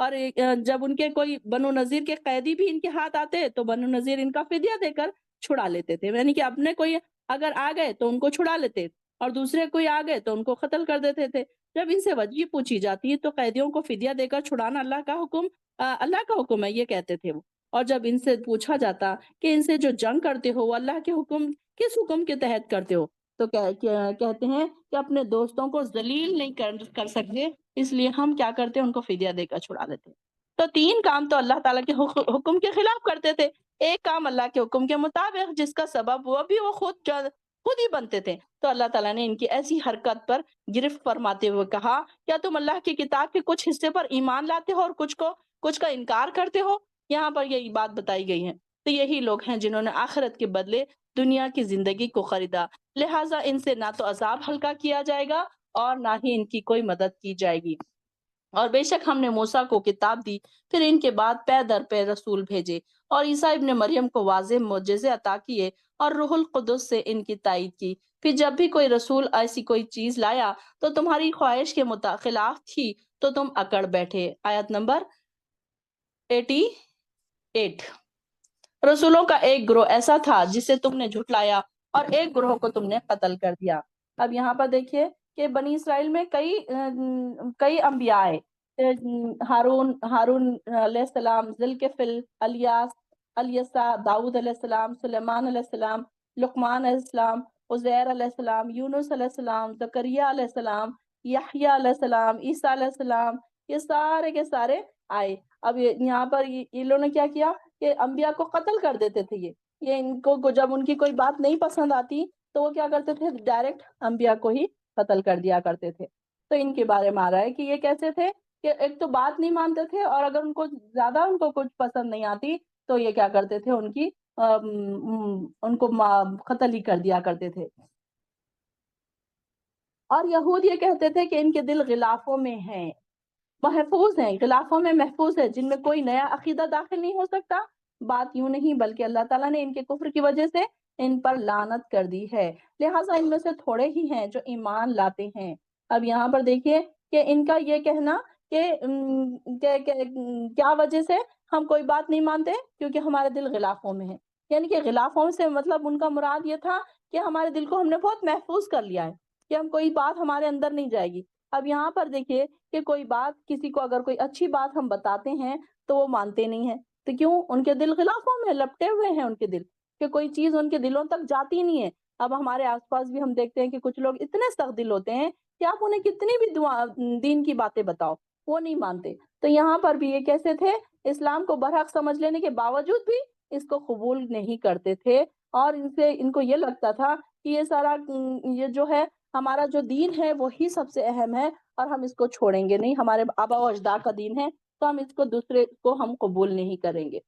اور جب ان کے کوئی بنو نذیر کے قیدی بھی ان کے ہاتھ آتے تو بنو نذیر ان کا فدیہ دے کر چھڑا لیتے تھے، یعنی کہ اپنے کوئی اگر آ گئے تو ان کو چھڑا لیتے اور دوسرے کوئی آ گئے تو ان کو قتل کر دیتے تھے۔ جب ان سے وجہ پوچھی جاتی ہے تو قیدیوں کو فدیہ دے کر چھڑانا اللہ کا حکم ہے، یہ کہتے تھے وہ۔ اور جب ان سے پوچھا جاتا کہ ان سے جو جنگ کرتے ہو وہ اللہ کے حکم کس حکم کے تحت کرتے ہو، تو کہتے ہیں کہ اپنے دوستوں کو ذلیل نہیں کر سکتے، اس لیے ہم کیا کرتے ہیں، ان کو فدیہ دے کر چھڑا دیتے۔ تو تین کام تو اللہ تعالیٰ کے حکم کے خلاف کرتے تھے، ایک کام اللہ کے حکم کے مطابق جس کا سبب وہ بھی وہ خود ہی بنتے تھے۔ تو اللہ تعالیٰ نے ان کی ایسی حرکت پر گرفت فرماتے ہوئے کہا، کیا تم اللہ کی کتاب کے کچھ حصے پر ایمان لاتے ہو اور کچھ کا انکار کرتے ہو؟ یہاں پر یہی بات بتائی گئی ہے۔ تو یہی لوگ ہیں جنہوں نے آخرت کے بدلے دنیا کی زندگی کو خریدا، لہٰذا ان سے نہ تو عذاب ہلکا کیا جائے گا اور نہ ہی ان کی کوئی مدد کی جائے گی۔ اور بے شک ہم نے موسیٰ کو کتاب دی، پھر ان کے بعد پے در پے رسول بھیجے اور عیسیٰ ابن مریم کو واضح معجزے عطا کیے اور روح القدس سے ان کی تائید کی۔ پھر جب بھی کوئی رسول ایسی کوئی چیز لایا تو تمہاری خواہش کے خلاف تھی تو تم اکڑ بیٹھے۔ آیت نمبر 88۔ رسولوں کا ایک گروہ ایسا تھا جسے تم نے جھٹلایا اور ایک گروہ کو تم نے قتل کر دیا۔ اب یہاں پر دیکھیے کہ بنی اسرائیل میں کئی انبیاء آئے، ہارون علیہ السلام، ذوالکفل، الیسع، داؤد علیہ السلام، سلیمان علیہ السلام، لقمان علیہ السلام، عزیر علیہ السلام، یونس علیہ السلام، زکریا علیہ السلام، یحییٰ علیہ السلام، عیسیٰ علیہ السلام، یہ سارے کے سارے آئے۔ اب یہاں پر یہ لوگوں نے کیا کیا کہ انبیاء کو قتل کر دیتے تھے۔ یہ ان کو جب ان کی کوئی بات نہیں پسند آتی تو وہ کیا کرتے تھے، ڈائریکٹ انبیاء کو ہی قتل کر دیا کرتے تھے۔ تو ان کے بارے میں آ رہا ہے کہ یہ کیسے تھے کہ ایک تو بات نہیں مانتے تھے، اور اگر ان کو زیادہ کچھ پسند نہیں آتی تو یہ کیا کرتے تھے، ان کو قتل ہی کر دیا کرتے تھے۔ اور یہود یہ کہتے تھے کہ ان کے دل غلافوں میں ہیں، محفوظ ہیں، غلافوں میں محفوظ ہے، جن میں کوئی نیا عقیدہ داخل نہیں ہو سکتا۔ بات یوں نہیں، بلکہ اللہ تعالیٰ نے ان کے کفر کی وجہ سے ان پر لعنت کر دی ہے، لہٰذا ان میں سے تھوڑے ہی ہیں جو ایمان لاتے ہیں۔ اب یہاں پر دیکھیے کہ ان کا یہ کہنا کہ کیا وجہ سے ہم کوئی بات نہیں مانتے، کیونکہ ہمارے دل غلافوں میں ہیں۔ یعنی کہ غلافوں سے مطلب ان کا مراد یہ تھا کہ ہمارے دل کو ہم نے بہت محفوظ کر لیا ہے کہ ہم کوئی بات ہمارے اندر نہیں جائے گی۔ اب یہاں پر دیکھیے کہ کوئی بات، کسی کو اگر کوئی اچھی بات ہم بتاتے ہیں تو وہ مانتے نہیں ہیں، تو کیوں؟ ان کے دل غلافوں میں لپٹے ہوئے ہیں، ان کے دل کہ کوئی چیز ان کے دلوں تک جاتی نہیں ہے۔ اب ہمارے آس پاس بھی ہم دیکھتے ہیں کہ کچھ لوگ اتنے سخت دل ہوتے ہیں کہ آپ انہیں کتنی بھی دین کی باتیں بتاؤ وہ نہیں مانتے۔ تو یہاں پر بھی یہ کیسے تھے، اسلام کو برحق سمجھ لینے کے باوجود بھی اس کو قبول نہیں کرتے تھے، اور ان کو یہ لگتا تھا کہ یہ سارا یہ جو ہے ہمارا جو دین ہے وہی سب سے اہم ہے اور ہم اس کو چھوڑیں گے نہیں، ہمارے آبا و اجداد کا دین ہے تو ہم اس کو دوسرے کو ہم قبول نہیں کریں گے۔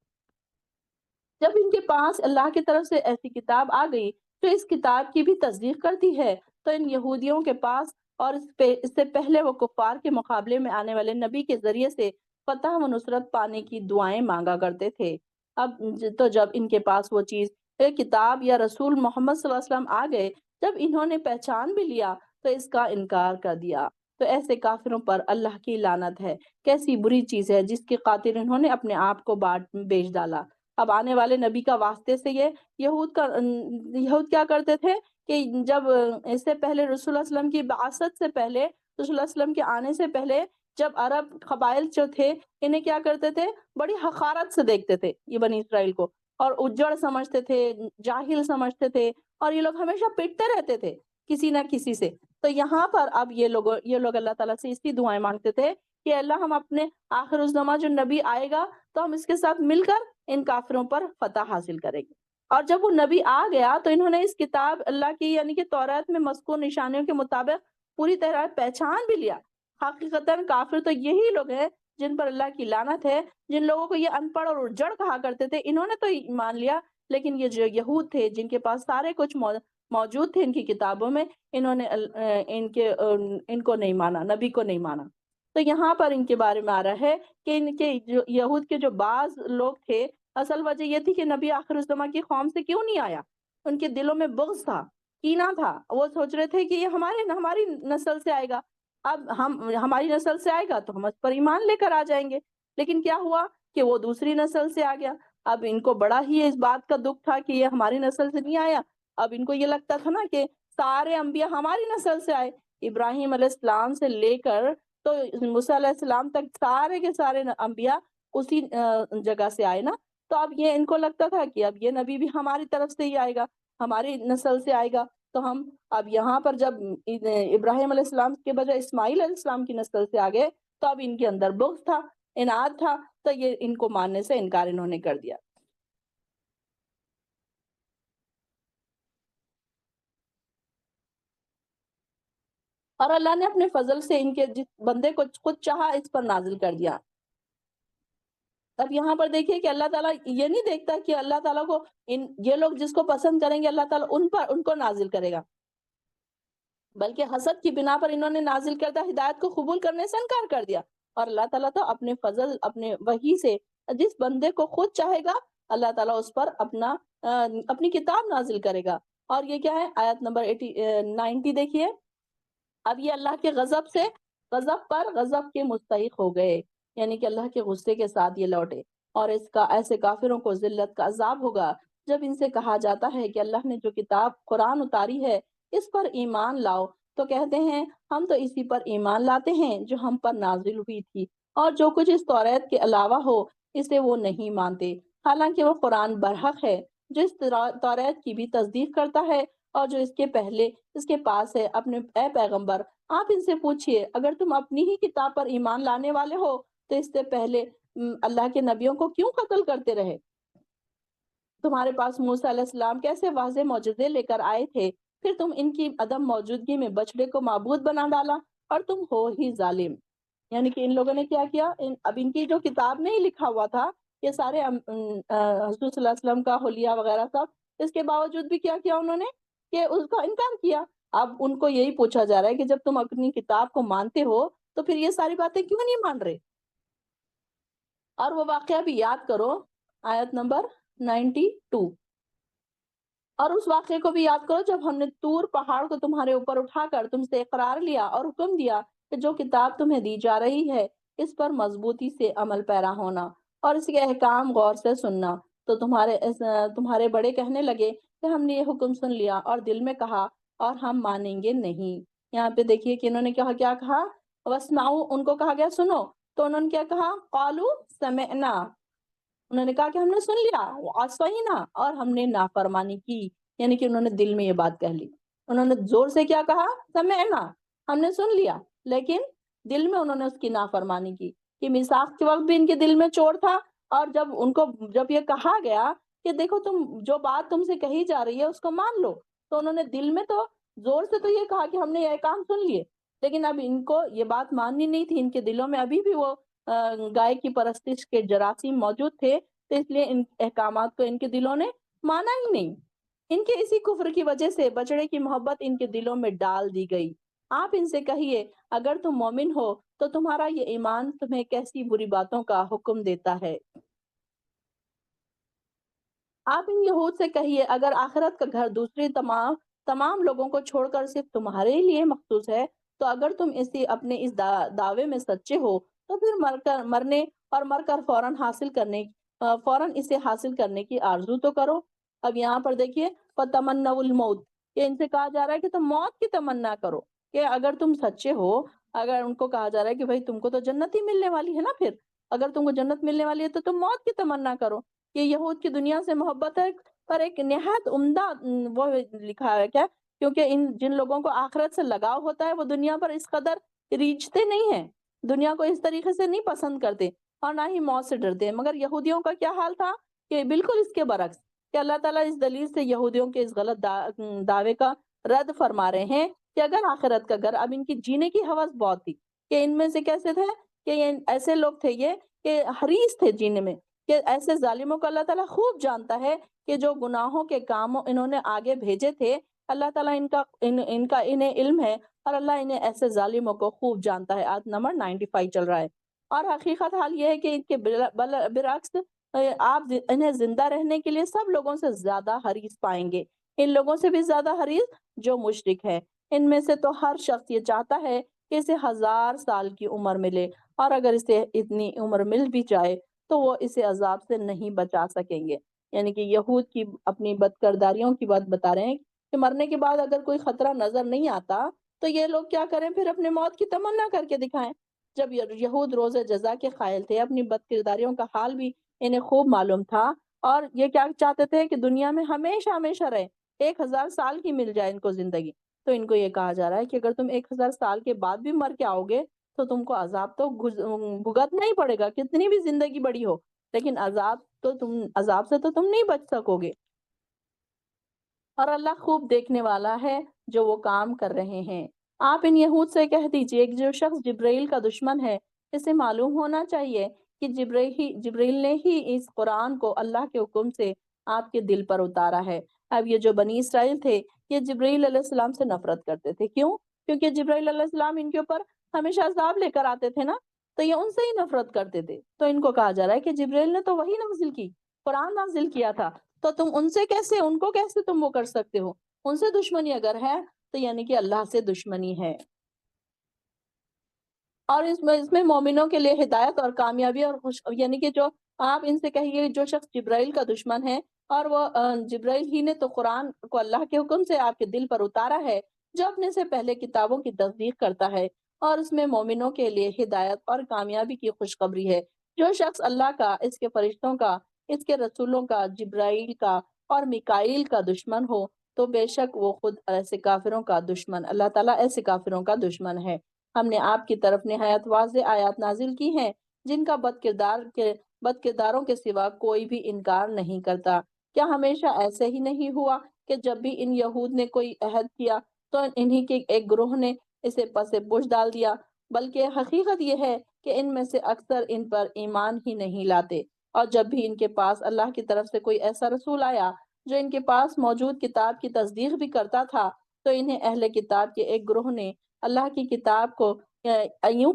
جب ان کے پاس اللہ کی طرف سے ایسی کتاب آ گئی تو اس کتاب کی بھی تصدیق کرتی ہے، تو ان یہودیوں کے پاس اور اس سے پہلے وہ کفار کے مقابلے میں آنے والے نبی کے ذریعے سے فتح و نصرت پانے کی دعائیں مانگا کرتے تھے۔ اب تو جب ان کے پاس وہ چیز، کتاب یا رسول محمد صلی اللہ علیہ وسلم آ گئے، جب انہوں نے پہچان بھی لیا تو اس کا انکار کر دیا۔ تو ایسے کافروں پر اللہ کی لعنت ہے، کیسی بری چیز ہے جس کی خاطر انہوں نے اپنے آپ کو بیچ ڈالا۔ اب آنے والے نبی کا واسطے سے یہود کیا کرتے تھے کہ جب اس سے پہلے رسول اللہ علیہ وسلم کی بعثت سے پہلے، رسول اللہ علیہ وسلم کے آنے سے پہلے، جب عرب قبائل جو تھے انہیں کیا کرتے تھے، بڑی حقارت سے دیکھتے تھے یہ بنی اسرائیل کو، اور اجڑ سمجھتے تھے، جاہل سمجھتے تھے، اور یہ لوگ ہمیشہ پٹتے رہتے تھے کسی نہ کسی سے۔ تو یہاں پر اب یہ لوگ اللہ تعالیٰ سے اسی دعائیں مانگتے تھے کہ اللہ ہم اپنے آخر الزماں جو نبی آئے گا تو ہم اس کے ساتھ مل کر ان کافروں پر فتح حاصل کریں گے۔ اور جب وہ نبی آ گیا تو انہوں نے اس کتاب اللہ کی یعنی کہ توراۃ میں مذکور نشانیوں کے مطابق پوری طرح پہچان بھی لیا۔ حقیقتاً کافر تو یہی لوگ ہیں جن پر اللہ کی لعنت ہے، جن لوگوں کو یہ ان پڑھ اور جڑ کہا کرتے تھے انہوں نے تو مان لیا، لیکن یہ جو یہود تھے جن کے پاس سارے کچھ موجود تھے ان کی کتابوں میں، انہوں نے ان کو نہیں مانا، نبی کو نہیں مانا۔ تو یہاں پر ان کے بارے میں آ رہا ہے کہ ان کے یہود کے جو بعض لوگ تھے، اصل وجہ یہ تھی کہ نبی آخر الزماں کی قوم سے کیوں نہیں آیا، ان کے دلوں میں بغض تھا، کینہ تھا، وہ سوچ رہے تھے کہ یہ ہماری نسل سے آئے گا، اب ہماری نسل سے آئے گا تو ہم اس پر ایمان لے کر آ جائیں گے، لیکن کیا ہوا کہ وہ دوسری نسل سے آ گیا۔ اب ان کو بڑا ہی اس بات کا دکھ تھا کہ یہ ہماری نسل سے نہیں آیا۔ اب ان کو یہ لگتا تھا نا کہ سارے انبیاء ہماری نسل سے آئے، ابراہیم علیہ السلام سے لے کر تو موسیٰ علیہ السلام تک سارے کے سارے انبیاء اسی جگہ سے آئے نا۔ تو اب یہ ان کو لگتا تھا کہ اب یہ نبی بھی ہماری طرف سے ہی آئے گا، ہماری نسل سے آئے گا۔ تو ہم اب یہاں پر جب ابراہیم علیہ السلام کے بجائے اسماعیل علیہ السلام کی نسل سے آگے، تو اب ان کے اندر بغض تھا، اناد تھا، تو یہ ان کو ماننے سے انکار انہوں نے کر دیا۔ اور اللہ نے اپنے فضل سے ان کے جس بندے کو خود چاہا اس پر نازل کر دیا۔ اب یہاں پر دیکھیے کہ اللہ تعالیٰ یہ نہیں دیکھتا کہ اللہ تعالیٰ کو یہ لوگ جس کو پسند کریں گے اللہ تعالیٰ ان کو نازل کرے گا، بلکہ حسد کی بنا پر انہوں نے نازل کردہ ہدایت کو قبول کرنے سے انکار کر دیا۔ اور اللہ تعالیٰ تو اپنے فضل اپنے وحی سے جس بندے کو خود چاہے گا اللہ تعالیٰ اس پر اپنی کتاب نازل کرے گا۔ اور یہ کیا ہے، آیت نمبر 90 دیکھیے، اب یہ اللہ کے غضب پر غضب کے مستحق ہو گئے، یعنی کہ اللہ کے غصے کے ساتھ یہ لوٹے۔ اور اس کا ایسے کافروں کو ذلت کا عذاب ہوگا جب ان سے کہا جاتا ہے کہ اللہ نے جو کتاب قرآن اتاری ہے اس پر ایمان لاؤ، تو کہتے ہیں ہم تو اسی پر ایمان لاتے ہیں جو ہم پر نازل ہوئی تھی، اور جو کچھ اس توریت کے علاوہ ہو اسے وہ نہیں مانتے، حالانکہ وہ قرآن برحق ہے جو اس توریت کی بھی تصدیق کرتا ہے اور جو اس کے پہلے اس کے پاس ہے۔ اے پیغمبر آپ ان سے پوچھئے اگر تم اپنی ہی کتاب پر ایمان لانے والے ہو تو اس سے پہلے اللہ کے نبیوں کو کیوں قتل کرتے رہے؟ تمہارے پاس موسیٰ علیہ السلام کیسے واضح معجزے لے کر آئے تھے، پھر تم ان کی عدم موجودگی میں بچڑے کو معبود بنا ڈالا اور تم ہو ہی ظالم۔ یعنی کہ ان لوگوں نے کیا کیا، اب ان کی جو کتاب میں ہی لکھا ہوا تھا یہ سارے حضور صلی اللہ علیہ وسلم کا حلیہ وغیرہ سب، اس کے باوجود بھی کیا کیا انہوں نے کہ اس کا انکار کیا۔ اب ان کو یہی پوچھا جا رہا ہے کہ جب تم اپنی کتاب کو مانتے ہو تو پھر یہ ساری باتیں کیوں نہیں مان رہے؟ اور وہ واقعہ بھی یاد کرو، آیت نمبر 92، اور اس واقعے کو بھی یاد کرو جب ہم نے طور پہاڑ کو تمہارے اوپر اٹھا کر تم سے اقرار لیا اور حکم دیا کہ جو کتاب تمہیں دی جا رہی ہے اس پر مضبوطی سے عمل پیرا ہونا اور اس کے احکام غور سے سننا، تو تمہارے بڑے کہنے لگے کہ ہم نے یہ حکم سن لیا اور دل میں کہا اور ہم مانیں گے نہیں۔ یہاں پہ دیکھیے کہ انہوں نے کیا کہا، وَاسْمَعُوا، ان کو کہا گیا سنو، تو انہوں نے کیا کہا، قَالُوا سَمِعْنَا، انہوں نے کہا کہ ہم نے سن لیا، وَعَصَيْنَا، اور ہم نے نافرمانی کی، یعنی کہ انہوں نے دل میں یہ بات کہہ لی۔ انہوں نے زور سے کیا کہا، سمعنا، ہم نے سن لیا، لیکن دل میں انہوں نے اس کی نافرمانی کی، کہ میثاق کے وقت بھی ان کے دل میں چور تھا، اور جب یہ کہا گیا کہ دیکھو تم جو بات تم سے کہی جا رہی ہے اس کو مان لو، تو انہوں نے دل میں تو زور سے تو یہ کہا کہ ہم نے یہ کام سن لیے، لیکن اب ان کو یہ بات ماننی نہیں تھی، ان کے دلوں میں ابھی بھی وہ گائے کی پرستش کے جراثیم موجود تھے، تو اس لیے ان احکامات کو ان کے دلوں نے مانا ہی نہیں۔ ان کے اسی کفر کی وجہ سے بچڑے کی محبت ان کے دلوں میں ڈال دی گئی۔ آپ ان سے کہیے اگر تم مومن ہو تو تمہارا یہ ایمان تمہیں کیسی بری باتوں کا حکم دیتا ہے۔ آپ ان یہود سے کہیے اگر آخرت کا گھر دوسرے تمام لوگوں کو چھوڑ کر صرف تمہارے لیے مخصوص ہے، تو اگر تم اپنے اس دعوے میں سچے ہو تو پھر مر کر فوراً اسے حاصل کرنے کی آرزو تو کرو۔ اب یہاں پر دیکھیے فَتَمَنَّوُا الْمَوْتَ، کہ ان سے کہا جا رہا ہے کہ تم موت کی تمنا کرو، کہ اگر تم سچے ہو، اگر ان کو کہا جا رہا ہے کہ بھائی تم کو تو جنت ہی ملنے والی ہے نا، پھر اگر تم کو جنت ملنے والی ہے تو تم موت کی تمنا کرو۔ کہ یہود کی دنیا سے محبت ہے پر ایک نہایت عمدہ وہ لکھا ہے کیا، کیونکہ جن لوگوں کو آخرت سے لگاؤ ہوتا ہے وہ دنیا پر اس قدر ریچھتے نہیں ہیں، دنیا کو اس طریقے سے نہیں پسند کرتے اور نہ ہی موت سے ڈرتے ہیں۔ مگر یہودیوں کا کیا حال تھا کہ بالکل اس کے برعکس، کہ اللہ تعالیٰ اس دلیل سے یہودیوں کے اس غلط دعوے کا رد فرما رہے ہیں کہ اگر آخرت کا گھر، اب ان کی جینے کی حوث بہت تھی، کہ ان میں سے کیسے تھے کہ یہ ایسے لوگ تھے یہ کہ حریص تھے جینے میں، کہ ایسے ظالموں کو اللہ تعالیٰ خوب جانتا ہے کہ جو گناہوں کے کاموں انہوں نے آگے بھیجے تھے، اللہ تعالیٰ انہیں علم ہے، اور اللہ انہیں ایسے ظالموں کو خوب جانتا ہے۔ آیت نمبر 95 چل رہا ہے۔ اور حقیقت حال یہ ہے کہ ان کے برعکس آپ انہیں زندہ رہنے کے لیے سب لوگوں سے زیادہ حریص پائیں گے، ان لوگوں سے بھی زیادہ حریص جو مشرک ہے۔ ان میں سے تو ہر شخص یہ چاہتا ہے کہ اسے 1000 سال کی عمر ملے اور اگر اسے اتنی عمر مل بھی جائے تو وہ اسے عذاب سے نہیں بچا سکیں گے۔ یعنی کہ یہود کی اپنی بدکرداریوں کی بات بتا رہے ہیں کہ مرنے کے بعد اگر کوئی خطرہ نظر نہیں آتا تو یہ لوگ کیا کریں، پھر اپنے موت کی تمنا کر کے دکھائیں۔ جب یہود روز جزا کے قائل تھے، اپنی بدکرداریوں کا حال بھی انہیں خوب معلوم تھا، اور یہ کیا چاہتے تھے کہ دنیا میں ہمیشہ ہمیشہ رہے، 1000 سال کی مل جائے ان کو زندگی۔ تو ان کو یہ کہا جا رہا ہے کہ اگر تم 1000 سال کے بعد بھی مر کے آؤ گے تو تم کو عذاب تو بھگتنا ہی پڑے گا، کتنی بھی زندگی بڑی ہو، لیکن عذاب سے تو تم نہیں بچ سکو گے۔ اور اللہ خوب دیکھنے والا ہے جو وہ کام کر رہے ہیں۔ آپ ان یہود سے کہہ دیجئے کہ جو شخص جبرائیل کا دشمن ہے، اسے معلوم ہونا چاہیے کہ جبرائیل نے ہی اس قرآن کو اللہ کے حکم سے آپ کے دل پر اتارا ہے۔ اب یہ جو بنی اسرائیل تھے، یہ جبرائیل علیہ السلام سے نفرت کرتے تھے۔ کیوں؟ کیونکہ جبرائیل علیہ السلام ان کے اوپر ہمیشہ عذاب لے کر آتے تھے نا، تو یہ ان سے ہی نفرت کرتے تھے۔ تو ان کو کہا جا رہا ہے کہ جبرائیل نے تو وہی نازل کی، قرآن نازل کیا تھا، تو تم ان کو کیسے تم وہ کر سکتے ہو؟ ان سے دشمنی اگر ہے تو یعنی کہ اللہ سے دشمنی ہے۔ اور اس میں مومنوں کے لیے ہدایت اور کامیابی اور یعنی کہ جو آپ ان سے کہیے جو شخص جبرائیل کا دشمن ہے، اور وہ جبرائیل ہی نے تو قرآن کو اللہ کے حکم سے آپ کے دل پر اتارا ہے، جو اپنے سے پہلے کتابوں کی تصدیق کرتا ہے، اور اس میں مومنوں کے لیے ہدایت اور کامیابی کی خوشخبری ہے۔ جو شخص اللہ کا، اس کے فرشتوں کا، اس کے رسولوں کا، جبرائیل کا اور میکائیل کا دشمن ہو تو بے شک وہ خود ایسے کافروں کا دشمن، اللہ تعالیٰ ایسے کافروں کا دشمن ہے۔ ہم نے آپ کی طرف نہایت واضح آیات نازل کی ہیں جن کا بد کرداروں کے سوا کوئی بھی انکار نہیں کرتا۔ کیا ہمیشہ ایسے ہی نہیں ہوا کہ جب بھی ان یہود نے کوئی عہد کیا تو انہی کے ایک گروہ نے اسے پس پش ڈال دیا؟ بلکہ حقیقت یہ ہے کہ ان میں سے اکثر ان پر ایمان ہی نہیں لاتے، اور جب بھی ان کے پاس اللہ کی طرف سے کوئی ایسا رسول آیا جو ان کے پاس موجود کتاب کی تصدیق بھی کرتا تھا تو انہیں اہل کتاب کے ایک گروہ نے اللہ کی کتاب کو یوں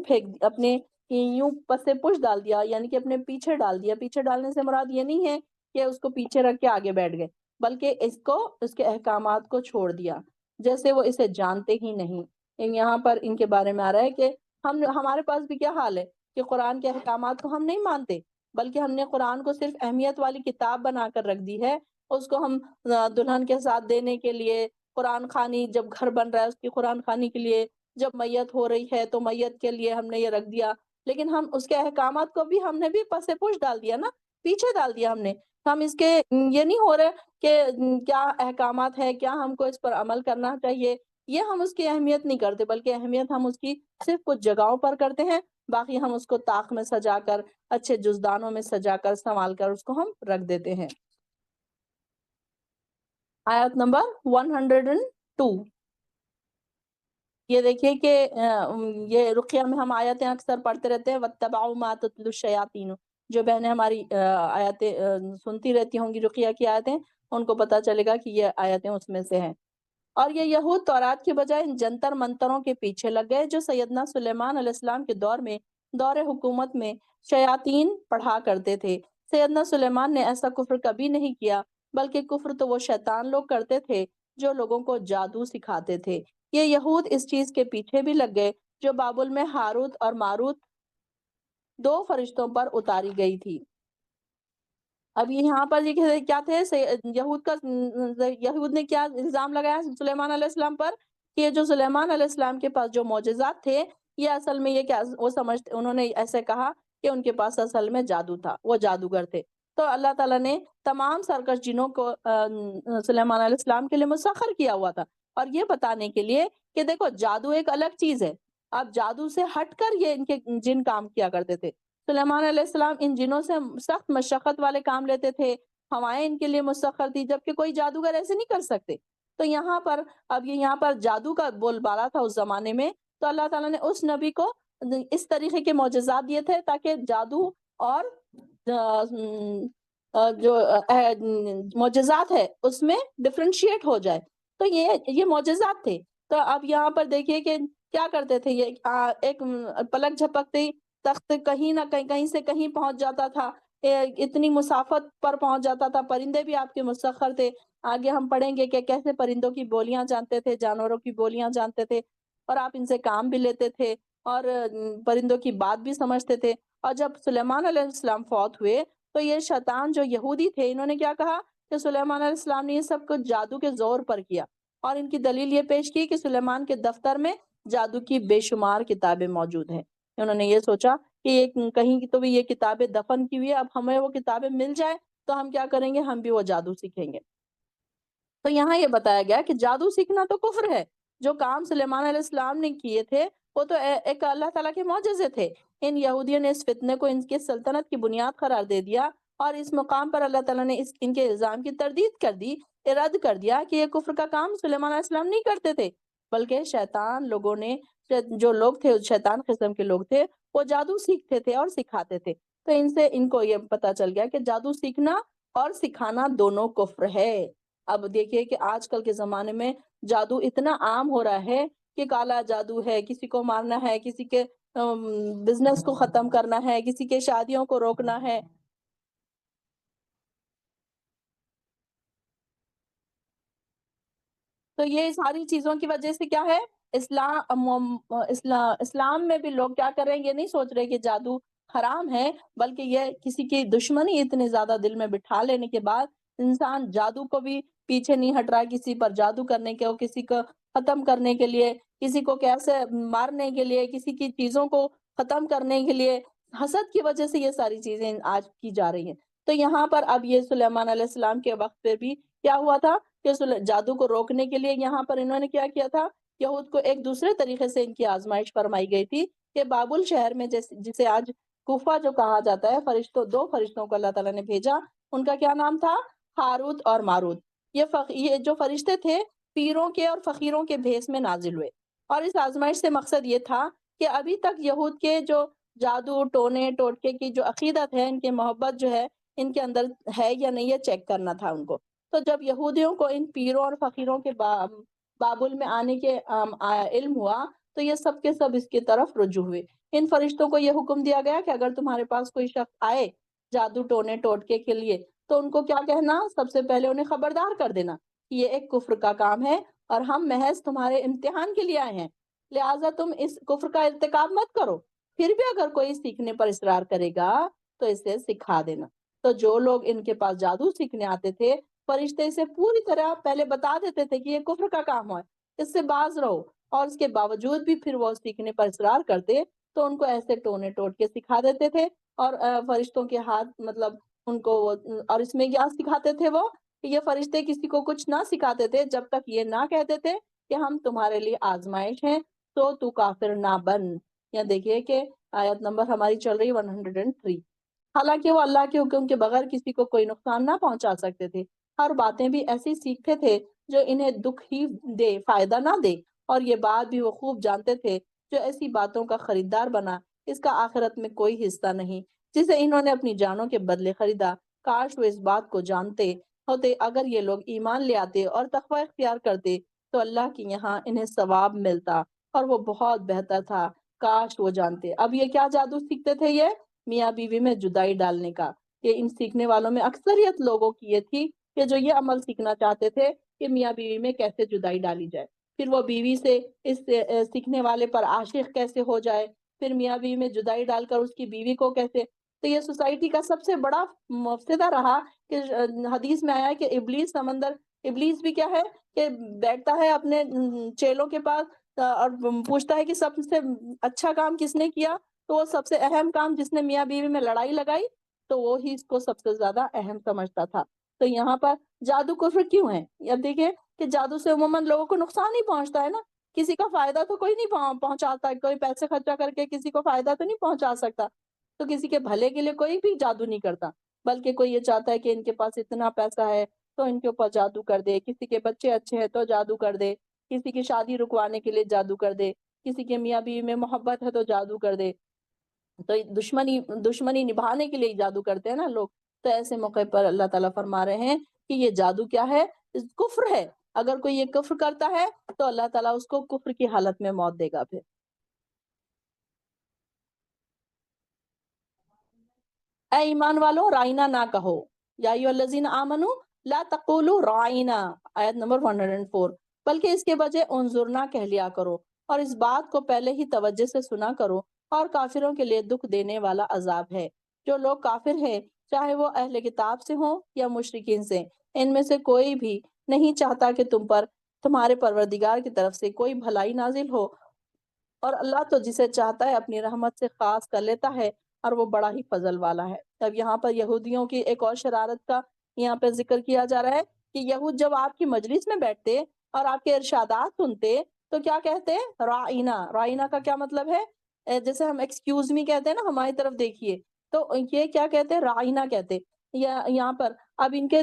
یوں پس پش ڈال دیا، یعنی کہ اپنے پیچھے ڈال دیا۔ پیچھے ڈالنے سے مراد یہ نہیں ہے کہ اس کو پیچھے رکھ کے آگے بیٹھ گئے، بلکہ اس کے احکامات کو چھوڑ دیا جیسے وہ اسے جانتے ہی نہیں۔ یہاں پر ان کے بارے میں آ رہا ہے کہ ہمارے پاس بھی کیا حال ہے کہ قرآن کے احکامات کو ہم نہیں مانتے، بلکہ ہم نے قرآن کو صرف اہمیت والی کتاب بنا کر رکھ دی ہے۔ اس کو ہم دلہن کے ساتھ دینے کے لیے، قرآن خوانی جب گھر بن رہا ہے اس کی قرآن خوانی کے لیے، جب میت ہو رہی ہے تو میت کے لیے ہم نے یہ رکھ دیا، لیکن ہم اس کے احکامات کو بھی ہم نے بھی پس پش ڈال دیا نا، پیچھے ڈال دیا ہم نے۔ ہم اس کے یہ نہیں ہو رہے کہ کیا احکامات ہے، کیا ہم کو اس پر عمل کرنا چاہیے، یہ ہم اس کی اہمیت نہیں کرتے، بلکہ اہمیت ہم اس کی صرف کچھ جگہوں پر کرتے ہیں، باقی ہم اس کو طاق میں سجا کر، اچھے جزدانوں میں سجا کر، سنبھال کر اس کو ہم رکھ دیتے ہیں۔ آیت نمبر 102، یہ دیکھیے کہ یہ رقیہ میں ہم آیتیں اکثر پڑھتے رہتے ہیں، وَاتَّبَعُوا مَا تَتْلُو الشَّيَاطِينُ۔ جو بہنیں ہماری آیتیں سنتی رہتی ہوں گی رقیہ کی آیتیں، ان کو پتہ چلے گا کہ یہ آیتیں اس میں سے ہیں۔ اور یہ یہود تورات کے بجائے ان جنتر منتروں کے پیچھے لگ گئے جو سیدنا سلیمان علیہ السلام کے دور حکومت میں شیاطین پڑھا کرتے تھے۔ سیدنا سلیمان نے ایسا کفر کبھی نہیں کیا، بلکہ کفر تو وہ شیطان لوگ کرتے تھے جو لوگوں کو جادو سکھاتے تھے۔ یہ یہود اس چیز کے پیچھے بھی لگ گئے جو بابل میں ہاروت اور ماروت 2 فرشتوں پر اتاری گئی تھی۔ اب یہاں پر یہ کیا تھے، یہود نے کیا الزام لگایا سلیمان علیہ السلام پر کہ یہ جو سلیمان علیہ السلام کے پاس جو معجزات تھے، یہ اصل میں یہ کیا وہ سمجھتے، انہوں نے ایسے کہا کہ ان کے پاس اصل میں جادو تھا، وہ جادوگر تھے۔ تو اللہ تعالیٰ نے تمام سرکش جنوں کو سلیمان علیہ السلام کے لیے مسخر کیا ہوا تھا، اور یہ بتانے کے لیے کہ دیکھو جادو ایک الگ چیز ہے، اب جادو سے ہٹ کر یہ ان کے جن کام کیا کرتے تھے۔ سلیمان علیہ السلام ان جنوں سے سخت مشقت والے کام لیتے تھے، ہوائیں ان کے لیے مسخر تھی، جبکہ کوئی جادوگر ایسے نہیں کر سکتے۔ تو یہاں پر اب یہاں پر جادو کا بول بالا تھا اس زمانے میں، تو اللہ تعالیٰ نے اس نبی کو اس طریقے کے معجزات دیے تھے تاکہ جادو اور جو معجزات ہے اس میں ڈفرینشیٹ ہو جائے، تو یہ معجزات تھے۔ تو اب یہاں پر دیکھیے کہ کیا کرتے تھے، یہ ایک پلک جھپکتے تخت کہیں نہ کہیں سے کہیں پہنچ جاتا تھا، اتنی مسافت پر پہنچ جاتا تھا، پرندے بھی آپ کے مسخر تھے۔ آگے ہم پڑھیں گے کہ کیسے پرندوں کی بولیاں جانتے تھے، جانوروں کی بولیاں جانتے تھے، اور آپ ان سے کام بھی لیتے تھے، اور پرندوں کی بات بھی سمجھتے تھے۔ اور جب سلیمان علیہ السلام فوت ہوئے تو یہ شیطان جو یہودی تھے انہوں نے کیا کہا کہ سلیمان علیہ السلام نے یہ سب کچھ جادو کے زور پر کیا، اور ان کی دلیل یہ پیش کی کہ سلیمان کے دفتر میں جادو کی بے شمار کتابیں موجود ہیں۔ انہوں نے یہ سوچا کہ یہ کہیں تو بھی یہ کتابیں دفن کی ہوئی ہے، اب ہمیں وہ کتابیں مل جائے تو ہم کیا کریں گے، ہم بھی وہ جادو سیکھیں گے۔ تو یہاں یہ بتایا گیا کہ جادو سیکھنا تو کفر ہے۔ جو کام سلیمان علیہ السلام نے کیے تھے وہ تو ایک اللہ تعالیٰ کے معجزے تھے۔ ان یہودیوں نے اس فتنے کو ان کی سلطنت کی بنیاد قرار دے دیا، اور اس مقام پر اللہ تعالیٰ نے ان کے الزام کی تردید کر دی، رد کر دیا کہ یہ کفر کا کام سلیمان علیہ السلام نہیں کرتے تھے، بلکہ شیطان لوگوں نے، جو لوگ تھے شیطان قسم کے لوگ تھے، وہ جادو سیکھتے تھے اور سکھاتے تھے۔ تو ان سے ان کو یہ پتا چل گیا کہ جادو سیکھنا اور سکھانا دونوں کفر ہے۔ اب دیکھیے کہ آج کل کے زمانے میں جادو اتنا عام ہو رہا ہے کہ کالا جادو ہے، کسی کو مارنا ہے، کسی کے بزنس کو ختم کرنا ہے، کسی کے شادیوں کو روکنا ہے۔ تو یہ ساری چیزوں کی وجہ سے کیا ہے، اسلام میں بھی لوگ کیا کر رہے ہیں، یہ نہیں سوچ رہے کہ جادو حرام ہے، بلکہ یہ کسی کی دشمنی اتنے زیادہ دل میں بٹھا لینے کے بعد انسان جادو کو بھی پیچھے نہیں ہٹ رہا، کسی پر جادو کرنے کے، کسی کو ختم کرنے کے لیے، کسی کو کیسے مارنے کے لیے، کسی کی چیزوں کو ختم کرنے کے لیے، حسد کی وجہ سے یہ ساری چیزیں آج کی جا رہی ہیں۔ تو یہاں پر اب یہ سلیمان علیہ السلام کے وقت پہ بھی کیا ہوا تھا کہ جادو کو روکنے کے لیے یہاں پر انہوں نے کیا کیا تھا، یہود کو ایک دوسرے طریقے سے ان کی آزمائش فرمائی گئی تھی کہ بابل شہر میں جسے آج کوفہ جو کہا جاتا ہے، دو فرشتوں کو اللہ تعالیٰ نے بھیجا، ان کا کیا نام تھا، ہاروت اور ماروت۔ یہ جو فرشتے تھے پیروں کے اور فقیروں کے بھیس میں نازل ہوئے، اور اس آزمائش سے مقصد یہ تھا کہ ابھی تک یہود کے جو جادو ٹونے ٹوٹکے کی جو عقیدت ہے، ان کی محبت جو ہے ان کے اندر ہے یا نہیں، یہ چیک کرنا تھا ان کو۔ تو جب یہودیوں کو ان پیروں اور فقیروں کے بابل میں آنے کے علم ہوا تو یہ سب کے سب اس کی طرف رجوع ہوئے۔ ان فرشتوں کو یہ حکم دیا گیا کہ اگر تمہارے پاس کوئی شخص آئے جادو ٹونے ٹوٹکے کے لیے تو ان کو کیا کہنا، سب سے پہلے انہیں خبردار کر دینا کہ یہ ایک کفر کا کام ہے اور ہم محض تمہارے امتحان کے لیے آئے ہیں، لہٰذا تم اس کفر کا ارتکاب مت کرو، پھر بھی اگر کوئی سیکھنے پر اصرار کرے گا تو اسے سکھا دینا۔ تو جو لوگ ان کے پاس جادو سیکھنے آتے تھے، فرشتے اسے پوری طرح پہلے بتا دیتے تھے کہ یہ کفر کا کام ہے، اس سے باز رہو، اور اس کے باوجود بھی پھر وہ سیکھنے پر اصرار کرتے تو ان کو ایسے ٹونے ٹوٹ کے سکھا دیتے تھے، اور فرشتوں کے ہاتھ مطلب ان کو اور اس میں کیا سکھاتے تھے وہ کہ یہ فرشتے کسی کو کچھ نہ سکھاتے تھے جب تک یہ نہ کہتے تھے کہ ہم تمہارے لیے آزمائش ہیں تو کافر نہ بن۔ یا دیکھیے کہ آیت نمبر ہماری چل رہی 103۔ حالانکہ وہ اللہ کے حکم کے بغیر کسی کو کوئی نقصان نہ پہنچا سکتے تھے، ہر باتیں بھی ایسی سیکھتے تھے جو انہیں دکھ ہی دے، فائدہ نہ دے، اور یہ بات بھی وہ خوب جانتے تھے جو ایسی باتوں کا خریدار بنا اس کا آخرت میں کوئی حصہ نہیں جسے انہوں نے اپنی جانوں کے بدلے خریدا۔ کاش وہ اس بات کو جانتے ہوتے، اگر یہ لوگ ایمان لے آتے اور تقوی اختیار کرتے تو اللہ کے یہاں انہیں ثواب ملتا اور وہ بہت بہتر تھا، کاش وہ جانتے۔ اب یہ کیا جادو سیکھتے تھے، یہ میاں بیوی میں جدائی ڈالنے کا، کہ ان سیکھنے والوں میں اکثریت لوگوں کی یہ تھی کہ جو یہ عمل سیکھنا چاہتے تھے کہ میاں بیوی میں کیسے جدائی ڈالی جائے، پھر وہ بیوی سے اس سیکھنے والے پر عاشق کیسے ہو جائے، پھر میاں بیوی میں جدائی ڈال کر اس کی بیوی کو کیسے۔ تو یہ سوسائٹی کا سب سے بڑا مفسدہ رہا کہ حدیث میں آیا ہے کہ ابلیس بھی کیا ہے کہ بیٹھتا ہے اپنے چیلوں کے پاس اور پوچھتا ہے کہ سب سے اچھا کام کس نے کیا، تو وہ سب سے اہم کام جس نے میاں بیوی میں لڑائی لگائی تو وہ ہی اس کو سب سے زیادہ اہم سمجھتا تھا۔ تو یہاں پر جادو کفر کیوں ہے؟ اب دیکھیں کہ جادو سے عموماً لوگوں کو نقصان ہی پہنچتا ہے نا، کسی کا فائدہ تو کوئی نہیں پہنچاتا، کوئی پیسے خرچہ کر کے کسی کو فائدہ تو نہیں پہنچا سکتا، تو کسی کے بھلے کے لیے کوئی بھی جادو نہیں کرتا، بلکہ کوئی یہ چاہتا ہے کہ ان کے پاس اتنا پیسہ ہے تو ان کے اوپر جادو کر دے، کسی کے بچے اچھے ہیں تو جادو کر دے، کسی کی شادی رکوانے کے لیے جادو کر دے، کسی کے میاں بیوی میں محبت ہے تو جادو کر دے، تو دشمنی نبھانے کے لیے جادو کرتے ہیں نا لوگ۔ تو ایسے موقع پر اللہ تعالیٰ فرما رہے ہیں کہ یہ جادو کیا ہے، کفر ہے، اگر کوئی یہ کفر کرتا ہے تو اللہ تعالیٰ اس کو کفر کی حالت میں موت دے گا۔ پھر اے ایمان والو رائنا نہ کہو، یا ایھا الذین آمنو لا تقولوا رائنا، آیت نمبر 104، بلکہ اس کے بجائے انظرنا کہہ لیا کرو، اور اس بات کو پہلے ہی توجہ سے سنا کرو، اور کافروں کے لیے دکھ دینے والا عذاب ہے۔ جو لوگ کافر ہیں، چاہے وہ اہل کتاب سے ہوں یا مشرکین سے، ان میں سے کوئی بھی نہیں چاہتا کہ تم پر تمہارے پروردگار کی طرف سے کوئی بھلائی نازل ہو، اور اللہ تو جسے چاہتا ہے اپنی رحمت سے خاص کر لیتا ہے، اور وہ بڑا ہی فضل والا ہے۔ اب یہاں پر یہودیوں کی ایک اور شرارت کا یہاں پہ ذکر کیا جا رہا ہے کہ یہود جب آپ کی مجلس میں بیٹھتے اور آپ کے ارشادات سنتے تو کیا کہتے ہیں؟ رائنا۔ رائنا کا کیا مطلب ہے؟ جیسے ہم ایکسکیوز می کہتے ہیں نا، ہماری طرف دیکھیے، تو یہ کیا کہتے ہیں؟ رائنا کہتے ہیں۔ یہاں پر اب ان کے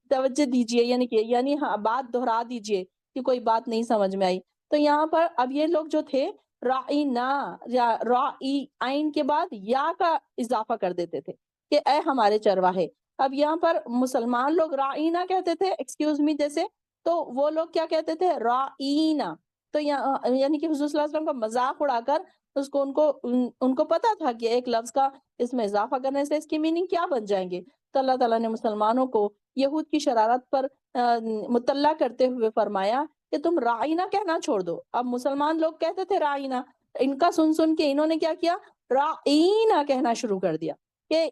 توجہ دیجئے، یعنی ہاں بات دہرا دیجئے کہ کوئی بات نہیں سمجھ میں آئی۔ تو یہاں پر اب یہ لوگ جو تھے رائنا، یا رائی، آئین کے بعد یا کا اضافہ کر دیتے تھے کہ اے ہمارے چرواہے۔ اب یہاں پر مسلمان لوگ رائنا کہتے تھے ایکسکیوز می جیسے، تو وہ لوگ کیا کہتے تھے؟ رائینا۔ تو یعنی کہ حضور صلی اللہ علیہ وسلم کا مذاق اڑا کر ان کو پتا تھا کہ ایک لفظ کا اس میں اضافہ کرنے سے اس کی میننگ کیا بن جائیں گے۔ تو اللہ تعالیٰ نے مسلمانوں کو یہود کی شرارت پر مطلع کرتے ہوئے فرمایا کہ تم رائنا کہنا چھوڑ دو۔ اب مسلمان لوگ کہتے تھے رائنا، ان کا سن کے انہوں نے کیا کیا؟ رائینا کہنا شروع کر دیا کہ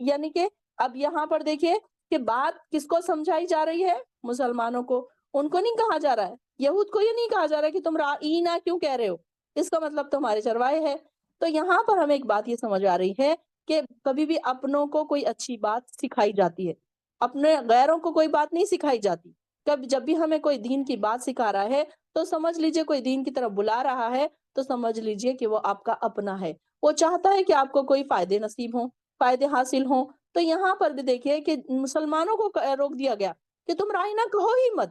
یعنی کہ اب یہاں پر دیکھیے کہ بات کس کو سمجھائی جا رہی ہے؟ مسلمانوں کو۔ ان کو نہیں کہا جا رہا ہے، یہود کو یہ نہیں کہا جا رہا ہے کہ تم رائینا کیوں کہہ رہے ہو، اس کا مطلب تمہارے چروائے ہے۔ تو یہاں پر ہمیں ایک بات یہ سمجھ آ رہی ہے کہ کبھی بھی اپنوں کو کوئی اچھی بات سکھائی جاتی ہے، اپنے غیروں کو کوئی بات نہیں سکھائی جاتی۔ جب بھی ہمیں کوئی دین کی بات سکھا رہا ہے تو سمجھ لیجئے، کوئی دین کی طرف بلا رہا ہے تو سمجھ لیجئے کہ وہ آپ کا اپنا ہے، وہ چاہتا ہے کہ آپ کو کوئی فائدے نصیب ہوں، فائدے حاصل ہوں۔ تو یہاں پر بھی دیکھیے کہ مسلمانوں کو روک دیا گیا کہ تم رائنا کہو ہی مت،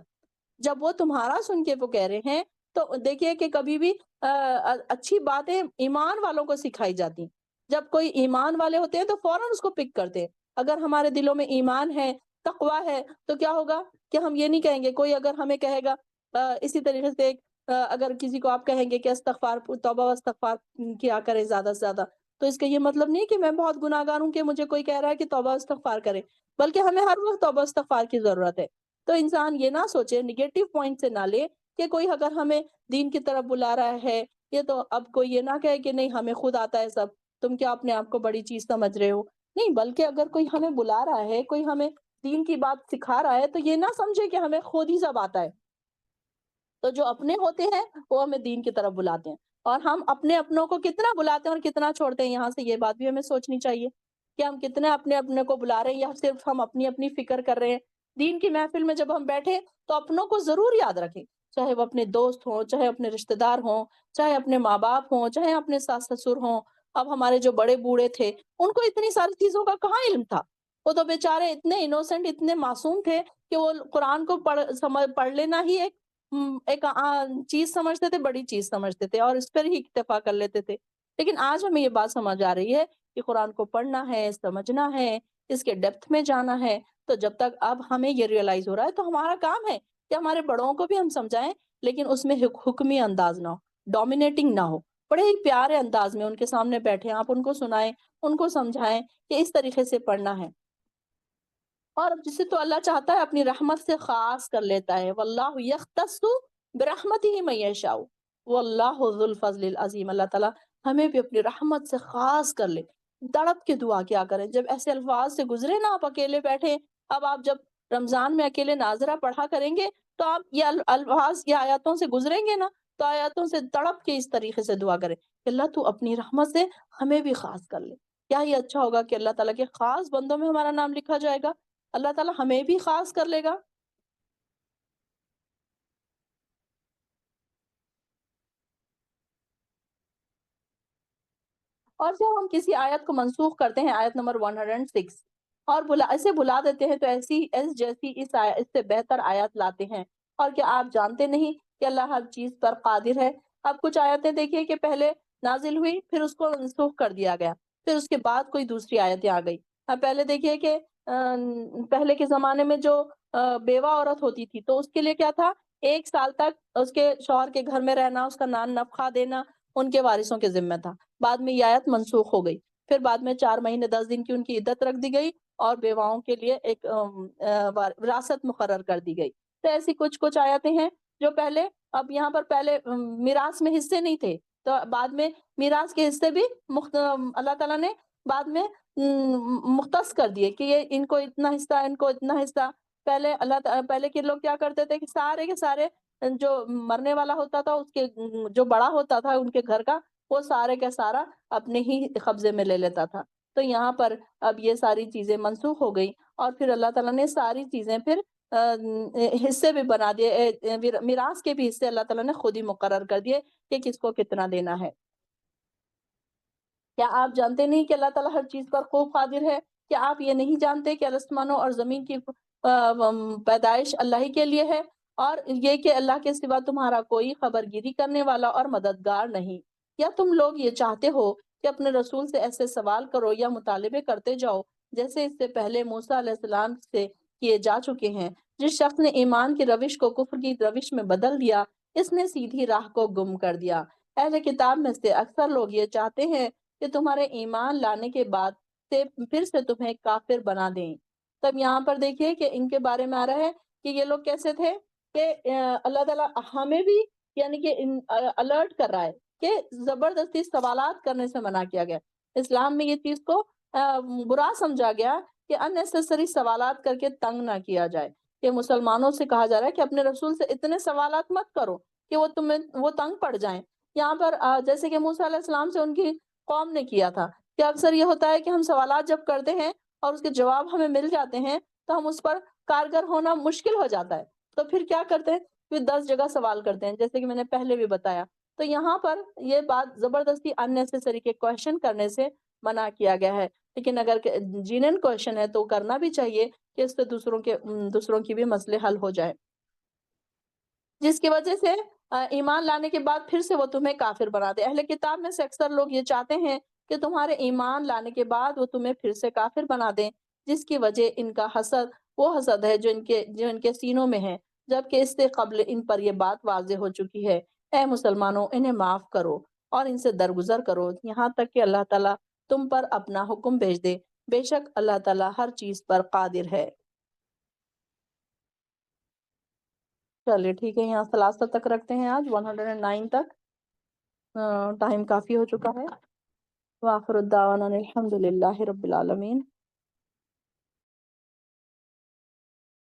جب وہ تمہارا سن کے وہ کہہ رہے ہیں۔ تو دیکھیے کہ کبھی بھی اچھی باتیں ایمان والوں کو سکھائی جاتی، جب کوئی ایمان والے ہوتے ہیں تو فوراً اس کو پک کرتے ہیں۔ اگر ہمارے دلوں میں ایمان ہے، تقویٰ ہے، تو کیا ہوگا کہ ہم یہ نہیں کہیں گے، کوئی اگر ہمیں کہے گا اسی طریقے سے اگر کسی کو آپ کہیں گے کہ استغفار، توبہ و استغفار کیا کرے زیادہ سے زیادہ، تو اس کا یہ مطلب نہیں کہ میں بہت گناہ گار ہوں کہ مجھے کوئی کہہ رہا ہے کہ توبہ و استغفار کرے، بلکہ ہمیں ہر وقت توبہ و استغفار کی ضرورت ہے۔ تو انسان یہ نہ سوچے، نگیٹو پوائنٹ سے نہ لے کہ کوئی اگر ہمیں دین کی طرف بلا رہا ہے، یہ تو اب کوئی یہ نہ کہے کہ نہیں ہمیں خود آتا ہے سب، تم کیا اپنے آپ کو بڑی چیز سمجھ رہے ہو۔ نہیں، بلکہ اگر کوئی ہمیں بلا رہا ہے، کوئی ہمیں دین کی بات سکھا رہا ہے، تو یہ نہ سمجھے کہ ہمیں خود ہی سب آتا ہے۔ تو جو اپنے ہوتے ہیں وہ ہمیں دین کی طرف بلاتے ہیں، اور ہم اپنے اپنوں کو کتنا بلاتے ہیں اور کتنا چھوڑتے ہیں، یہاں سے یہ بات بھی ہمیں سوچنی چاہیے کہ ہم کتنے اپنے کو بلا رہے ہیں، یا صرف ہم اپنی اپنی فکر کر رہے ہیں۔ دین کی محفل میں جب ہم بیٹھے تو اپنوں کو ضرور یاد رکھیں، چاہے وہ اپنے دوست ہوں، چاہے اپنے رشتہ دار ہوں، چاہے اپنے ماں باپ ہوں، چاہے اپنے ساس سسر ہوں۔ اب ہمارے جو بڑے بوڑھے تھے، ان کو اتنی ساری چیزوں کا کہاں علم تھا؟ وہ تو بیچارے اتنے انوسینٹ، اتنے معصوم تھے کہ وہ قرآن کو پڑھ لینا ہی ایک چیز سمجھتے تھے، بڑی چیز سمجھتے تھے، اور اس پر ہی اکتفا کر لیتے تھے۔ لیکن آج ہمیں یہ بات سمجھ آ رہی ہے کہ قرآن کو پڑھنا ہے، سمجھنا ہے، اس کے ڈیپتھ میں جانا ہے۔ تو جب تک اب ہمیں یہ ریئلائز ہو رہا ہے تو ہمارا کام ہے کہ ہمارے بڑوں کو بھی ہم سمجھائیں، لیکن اس میں حکمی انداز نہ ہو، ڈومینیٹنگ نہ ہو، بڑے ہی پیارے انداز میں ان کے سامنے بیٹھے آپ ان کو سنائیں، ان کو سمجھائیں کہ اس طریقے سے پڑھنا ہے۔ اور جسے تو اللہ چاہتا ہے اپنی رحمت سے خاص کر لیتا ہے، واللہ یختص برحمتہ من یشاء، واللہ ذو الفضل العظیم۔ اللہ تعالیٰ ہمیں بھی اپنی رحمت سے خاص کر لے۔ تڑپ کے دعا کیا کریں جب ایسے الفاظ سے گزرے نا، آپ اکیلے بیٹھے۔ اب آپ جب رمضان میں اکیلے ناظرہ پڑھا کریں گے تو آپ یہ الفاظ یا آیاتوں سے گزریں گے نا، تو آیاتوں سے تڑپ کے اس طریقے سے دعا کریں کہ اللہ تو اپنی رحمت سے ہمیں بھی خاص کر لے۔ کیا یہ اچھا ہوگا کہ اللہ تعالیٰ کے خاص بندوں میں ہمارا نام لکھا جائے گا، اللہ تعالیٰ ہمیں بھی خاص کر لے گا۔ اور جب ہم کسی آیت کو منسوخ کرتے ہیں، آیت نمبر 106، اور اسے بلا دیتے ہیں، تو اس جیسی اس سے بہتر آیت لاتے ہیں۔ اور کیا آپ جانتے نہیں کہ اللہ ہر چیز پر قادر ہے؟ اب کچھ آیتیں دیکھیے کہ پہلے نازل ہوئی، پھر اس کو منسوخ کر دیا گیا، پھر اس کے بعد کوئی دوسری آیتیں آ گئی۔ اب پہلے دیکھیے کہ پہلے کے زمانے میں جو بیوہ عورت ہوتی تھی تو اس کے لیے کیا تھا؟ 1 سال تک اس کے شوہر کے گھر میں رہنا، اس کا نان نفقہ دینا ان کے وارثوں کے ذمہ تھا۔ بعد میں یہ آیت منسوخ ہو گئی، پھر بعد میں 4 مہینے 10 دن کی ان کی عدت رکھ دی گئی، اور بیواؤں کے لیے ایک وراثت مقرر کر دی گئی۔ تو ایسی کچھ آیتیں ہیں جو پہلے اب یہاں پر پہلے میراث میں حصے نہیں تھے، تو بعد میں میراث کے حصے بھی اللہ تعالیٰ نے بعد میں مختص کر دیے کہ یہ ان کو اتنا حصہ، ان کو اتنا حصہ۔ پہلے کے لوگ کیا کرتے تھے کہ سارے کے سارے جو مرنے والا ہوتا تھا اس کے جو بڑا ہوتا تھا ان کے گھر کا، وہ سارے کا سارا اپنے ہی قبضے میں لے لیتا تھا۔ تو یہاں پر اب یہ ساری چیزیں منسوخ ہو گئی، اور پھر اللہ تعالیٰ نے ساری چیزیں پھر حصے بھی بنا دیے، میراث کے بھی حصے اللہ تعالیٰ نے خود ہی مقرر کر دیے کہ کس کو کتنا دینا ہے۔ کیا آپ جانتے نہیں کہ اللہ تعالیٰ ہر چیز پر خوب قادر ہے؟ کیا آپ یہ نہیں جانتے کہ آسمانوں اور زمین کی پیدائش اللہ ہی کے لیے ہے، اور یہ کہ اللہ کے سوا تمہارا کوئی خبر گیری کرنے والا اور مددگار نہیں؟ یا تم لوگ یہ چاہتے ہو کہ اپنے رسول سے ایسے سوال کرو یا مطالبے کرتے جاؤ جیسے اس سے پہلے موسیٰ علیہ السلام سے کیے جا چکے ہیں؟ جس شخص نے ایمان کی روش کو کفر کی روش میں بدل دیا، اس نے سیدھی راہ کو گم کر دیا۔ اہل کتاب میں سے اکثر لوگ یہ چاہتے ہیں کہ تمہارے ایمان لانے کے بعد سے پھر سے تمہیں کافر بنا دیں۔ تب یہاں پر دیکھیے کہ ان کے بارے میں آ رہا ہے کہ یہ لوگ کیسے تھے کہ اللہ تعالیٰ ہمیں بھی یعنی کہ الرٹ کر رہا ہے کہ زبردستی سوالات کرنے سے منع کیا گیا۔ اسلام میں یہ چیز کو برا سمجھا گیا کہ اننیسیسری سوالات کر کے تنگ نہ کیا جائے، کہ مسلمانوں سے کہا جا رہا ہے کہ اپنے رسول سے اتنے سوالات مت کرو کہ وہ تنگ پڑ جائیں۔ یہاں پر جیسے کہ موسیٰ علیہ السلام سے ان کی قوم نے کیا تھا کہ اکثر یہ ہوتا ہے کہ ہم سوالات جب کرتے ہیں اور اس کے جواب ہمیں مل جاتے ہیں تو ہم اس پر کارگر ہونا مشکل ہو جاتا ہے، تو پھر کیا کرتے ہیں؟ پھر 10 جگہ سوال کرتے ہیں، جیسے کہ میں نے پہلے بھی بتایا۔ تو یہاں پر یہ بات زبردستی اننیسیسری کے کویشچن کرنے سے منع کیا گیا ہے، لیکن اگر جینن کویشچن ہے تو کرنا بھی چاہیے کہ اس سے دوسروں کی بھی مسئلے حل ہو جائے، جس کی وجہ سے ایمان لانے کے بعد پھر سے وہ تمہیں کافر بنا دے۔ اہل کتاب میں سے اکثر لوگ یہ چاہتے ہیں کہ تمہارے ایمان لانے کے بعد وہ تمہیں پھر سے کافر بنا دیں، جس کی وجہ ان کا حسد وہ حسد ہے جو ان کے سینوں میں ہے، جبکہ اس سے قبل ان پر یہ بات واضح ہو چکی ہے۔ اے مسلمانوں، انہیں معاف کرو اور ان سے درگزر کرو یہاں تک کہ اللہ تعالیٰ تم پر اپنا حکم بھیج دے، بے شک اللہ تعالیٰ ہر چیز پر قادر ہے۔ چلیے ٹھیک ہے، یہاں ثلاثہ تک رکھتے ہیں، آج 109 تک ٹائم کافی ہو چکا ہے۔ وآخر الدعوانا الحمد للہ رب العالمین۔